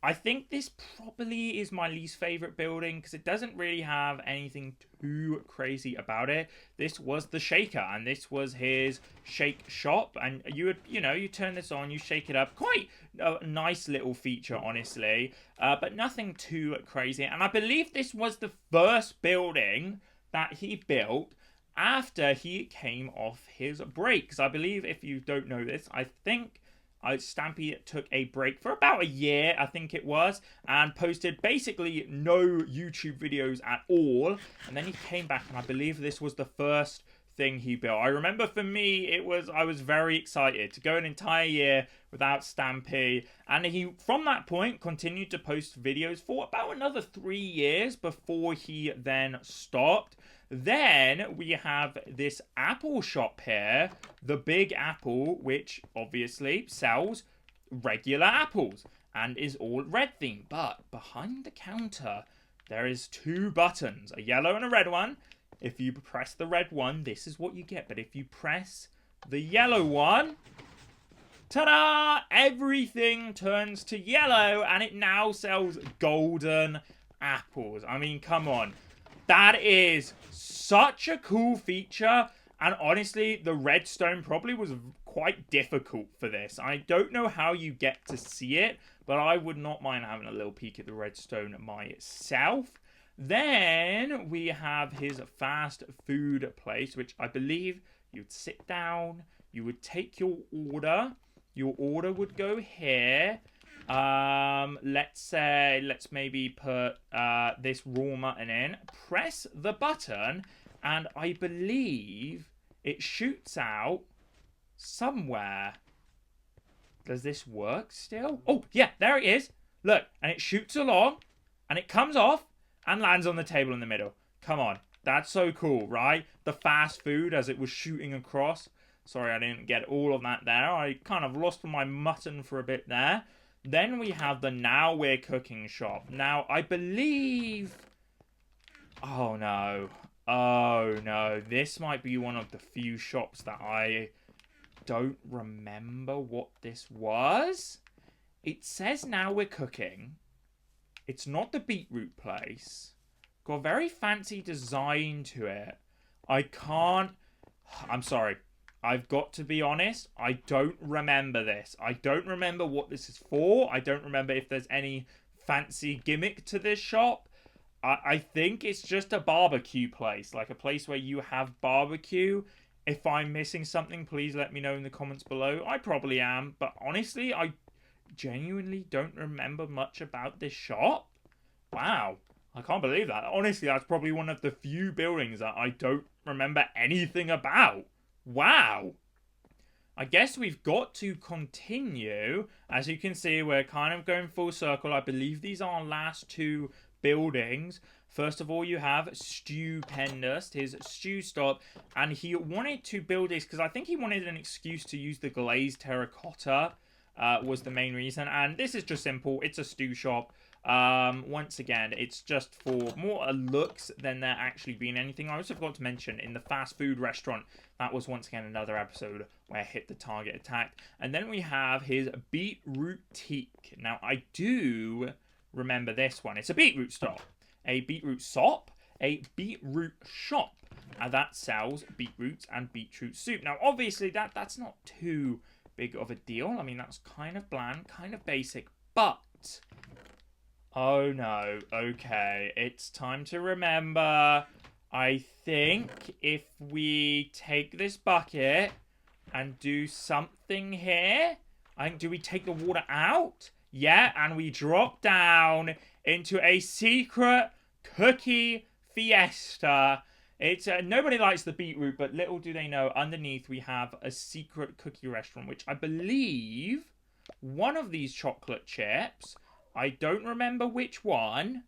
I think this probably is my least favorite building because it doesn't really have anything too crazy about it. This was the shaker, and this was his shake shop, and you would, you turn this on, you shake it up. Quite a nice little feature, honestly, but nothing too crazy. And I believe this was the first building that he built after he came off his break. Because I believe, if you don't know this, I think Stampy took a break for about a year, I think it was, and posted basically no YouTube videos at all. And then he came back, and I believe this was the first thing he built. I remember for me, I was very excited to go an entire year without Stampy, and he, from that point, continued to post videos for about another 3 years before he then stopped. Then we have this apple shop here, the Big Apple, which obviously sells regular apples and is all red themed. But behind the counter, there is 2 buttons, a yellow and a red one. If you press the red one, this is what you get. But if you press the yellow one, ta-da! Everything turns to yellow, and it now sells golden apples. I mean, come on. That is such a cool feature, and honestly, the redstone probably was quite difficult for this. I don't know how you get to see it, but I would not mind having a little peek at the redstone myself. Then we have his fast food place, which I believe you'd sit down, you would take your order would go here. Let's maybe put this raw mutton in, press the button, and I believe it shoots out somewhere. Does this work still? Oh, yeah, there it is. Look, and it shoots along, and it comes off, and lands on the table in the middle. Come on, that's so cool, right? The fast food as it was shooting across. Sorry, I didn't get all of that there. I kind of lost my mutton for a bit there. Then we have the Now We're Cooking shop. Now, I believe... Oh, no. Oh, no. This might be one of the few shops that I don't remember what this was. It says Now We're Cooking. It's not the beetroot place. Got a very fancy design to it. I'm sorry. I've got to be honest, I don't remember this. I don't remember what this is for. I don't remember if there's any fancy gimmick to this shop. I think it's just a barbecue place, like a place where you have barbecue. If I'm missing something, please let me know in the comments below. I probably am, but honestly, I genuinely don't remember much about this shop. Wow, I can't believe that. Honestly, that's probably one of the few buildings that I don't remember anything about. Wow. I guess we've got to continue. As you can see, we're kind of going full circle. I believe these are our last 2 buildings. First of all, you have Stupendous, his stew stop, and he wanted to build this because I think he wanted an excuse to use the glazed terracotta, was the main reason. And this is just simple. It's a stew shop. Once again, it's just for more looks than there actually being anything. I also forgot to mention, in the fast food restaurant, that was once again another episode where Hit the Target attacked. And then we have his beetroot teak. Now, I do remember this one. It's a beetroot stop, a beetroot sop, a beetroot shop that sells beetroots and beetroot soup. Now, obviously, that's not too big of a deal. I mean, that's kind of bland, kind of basic, but... Oh no, okay, it's time to remember. I think if we take this bucket and do something here, do we take the water out? Yeah, and we drop down into a secret cookie fiesta. It's nobody likes the beetroot, but little do they know, underneath we have a secret cookie restaurant, which I believe one of these chocolate chips, I don't remember which one,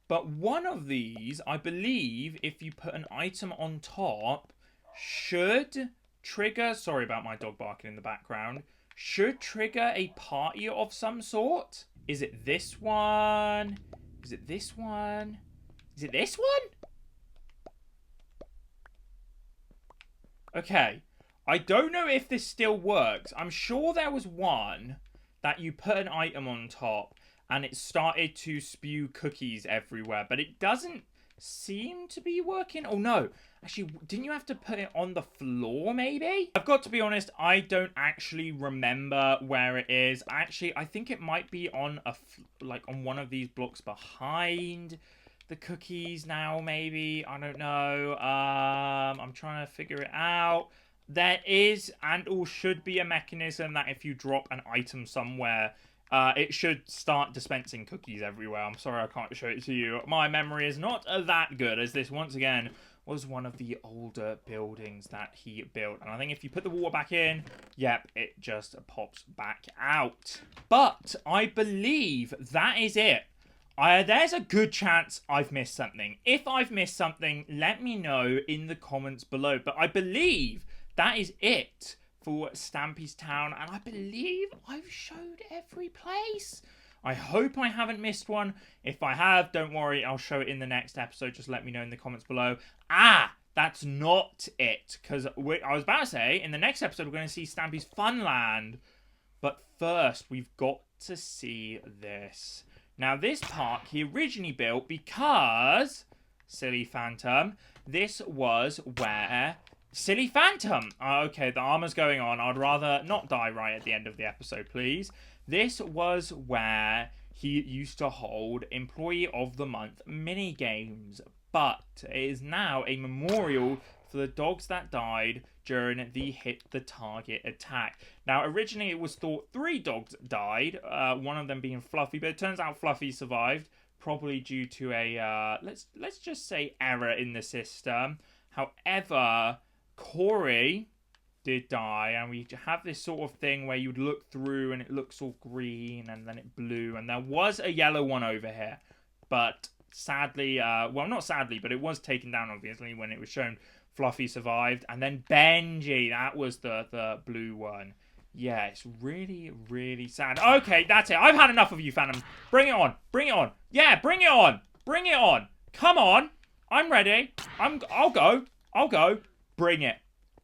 but one of these, I believe, if you put an item on top, should trigger... Sorry about my dog barking in the background. Should trigger a party of some sort. Is it this one? Is it this one? Is it this one? Okay. I don't know if this still works. I'm sure there was one that you put an item on top and it started to spew cookies everywhere. But it doesn't seem to be working. Oh, no. Actually, didn't you have to put it on the floor, maybe? I've got to be honest, I don't actually remember where it is. Actually, I think it might be on on one of these blocks behind the cookies now, maybe. I don't know. I'm trying to figure it out. There is and or should be a mechanism that if you drop an item somewhere, it should start dispensing cookies everywhere. I'm sorry I can't show it to you. My memory is not that good, as this, once again, was one of the older buildings that he built. And I think if you put the water back in, yep, it just pops back out. But I believe that is it. There's a good chance I've missed something. If I've missed something, let me know in the comments below. But I believe that is it for Stampy's Town, and I believe I've showed every place. I hope I haven't missed one. If I have, don't worry, I'll show it in the next episode. Just let me know in the comments below. That's not it, because I was about to say, in the next episode, we're going to see Stampy's Funland. But first, we've got to see this. Now, this park he originally built because, Silly Phantom, this was where... Silly Phantom! Okay, the armor's going on. I'd rather not die right at the end of the episode, please. This was where he used to hold Employee of the Month mini-games. But it is now a memorial for the dogs that died during the Hit the Target attack. Now, originally it was thought 3 dogs died, one of them being Fluffy, but it turns out Fluffy survived, probably due to a, let's just say, error in the system. However, Corey did die, and we have this sort of thing where you'd look through and it looks all green and then it blue, and there was a yellow one over here, but sadly, well, not sadly, but it was taken down obviously when it was shown. Fluffy survived, and then Benji, that was the blue one. Yeah, it's really, really sad. Okay, that's it. I've had enough of you, Phantom. Bring it on. Bring it on. Yeah, bring it on. Bring it on. Come on. I'm ready. I'll go. I'll go. Bring it.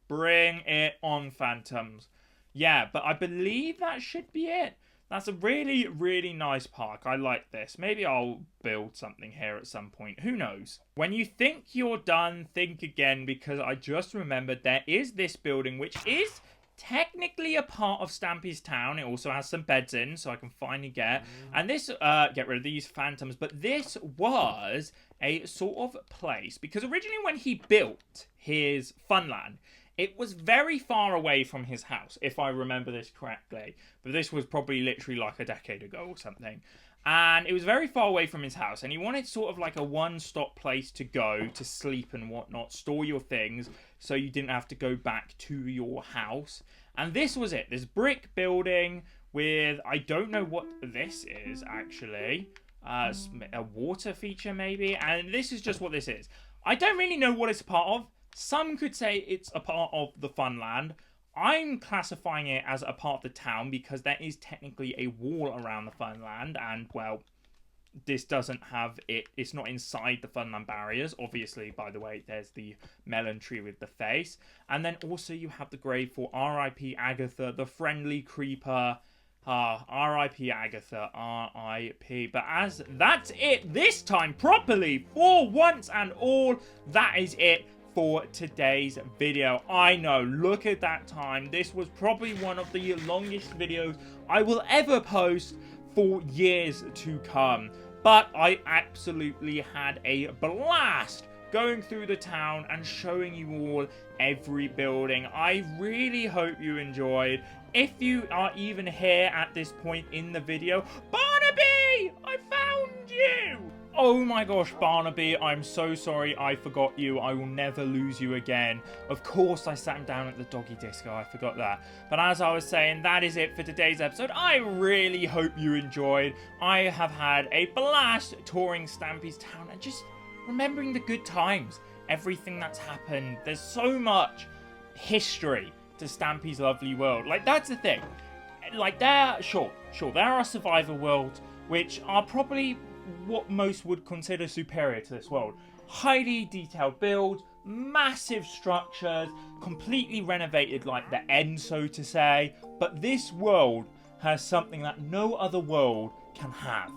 Bring it on, Phantoms. Yeah, but I believe that should be it. That's a really, really nice park. I like this. Maybe I'll build something here at some point. Who knows? When you think you're done, think again, because I just remembered there is this building which is technically a part of Stampy's Town. It also has some beds in, so I can finally get. And this, get rid of these Phantoms. But this was a sort of place, because originally when he built his Funland, it was very far away from his house, if I remember this correctly. But this was probably literally like a decade ago or something. And it was very far away from his house. And he wanted sort of like a one-stop place to go to sleep and whatnot. Store your things so you didn't have to go back to your house. And this was it. This brick building with, I don't know what this is actually. A water feature maybe. And this is just what this is. I don't really know what it's a part of. Some could say it's a part of the Funland. I'm classifying it as a part of the town because there is technically a wall around the Funland, and, well, this doesn't have it. It's not inside the Funland barriers. Obviously, by the way, there's the melon tree with the face. And then also you have the grave for R.I.P. Agatha, the friendly creeper. R.I.P. Agatha, R.I.P. But as that's it this time properly, for once and all, that is it for today's video. I know, look at that time. This was probably one of the longest videos I will ever post for years to come. But I absolutely had a blast going through the town and showing you all every building. I really hope you enjoyed. If you are even here at this point in the video, Barnaby! I found you! Oh my gosh, Barnaby, I'm so sorry I forgot you. I will never lose you again. Of course, I sat him down at the doggy disco. I forgot that. But as I was saying, that is it for today's episode. I really hope you enjoyed. I have had a blast touring Stampy's Town and just remembering the good times. Everything that's happened. There's so much history to Stampy's lovely world. Like, that's the thing. Like, sure, there are survivor worlds which are probably what most would consider superior to this world. Highly detailed builds, massive structures, completely renovated like the end, so to say. But this world has something that no other world can have.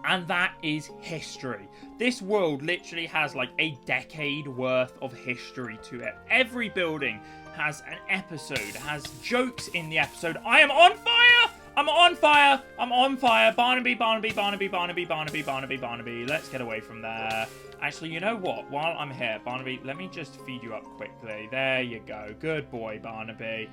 And that is history. This world literally has like a decade worth of history to it. Every building has an episode, has jokes in the episode. I am on fire! I'm on fire! I'm on fire! Barnaby, Barnaby, Barnaby, Barnaby, Barnaby, Barnaby, Barnaby. Let's get away from there. Actually, you know what? While I'm here, Barnaby, let me just feed you up quickly. There you go. Good boy, Barnaby.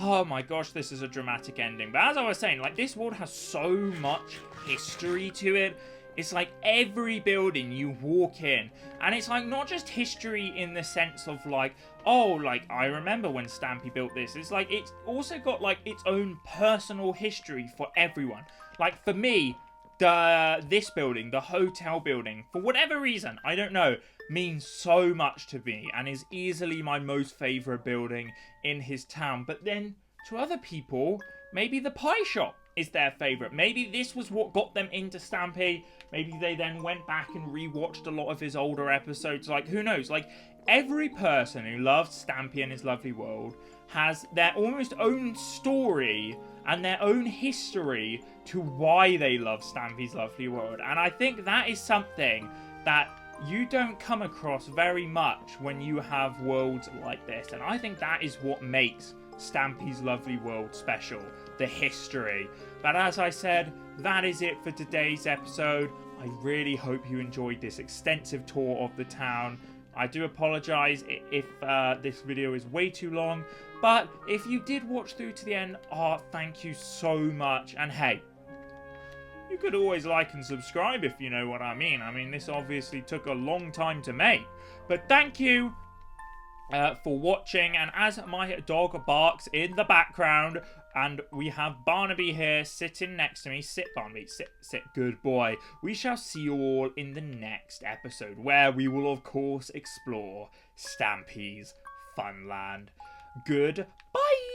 Oh my gosh, this is a dramatic ending. But as I was saying, like, this world has so much history to it. It's like every building you walk in, and it's like not just history in the sense of like, oh, like I remember when Stampy built this. It's like it's also got like its own personal history for everyone. Like for me, this building, the hotel building, for whatever reason, I don't know, means so much to me and is easily my most favorite building in his town. But then to other people, maybe the pie shop is their favorite. Maybe this was what got them into Stampy. Maybe they then went back and rewatched a lot of his older episodes. Like, who knows? Like, every person who loves Stampy and his lovely world has their almost own story and their own history to why they love Stampy's lovely world. And I think that is something that you don't come across very much when you have worlds like this. And I think that is what makes Stampy's lovely world special, the history. But as I said, that is it for today's episode. I really hope you enjoyed this extensive tour of the town. I do apologise if this video is way too long, but if you did watch through to the end, thank you so much. And hey, you could always like and subscribe if you know what I mean. I mean, this obviously took a long time to make, but thank you for watching. And as my dog barks in the background, and we have Barnaby here sitting next to me. Sit, Barnaby, sit, good boy. We shall see you all in the next episode, where we will, of course, explore Stampy's Funland. Goodbye!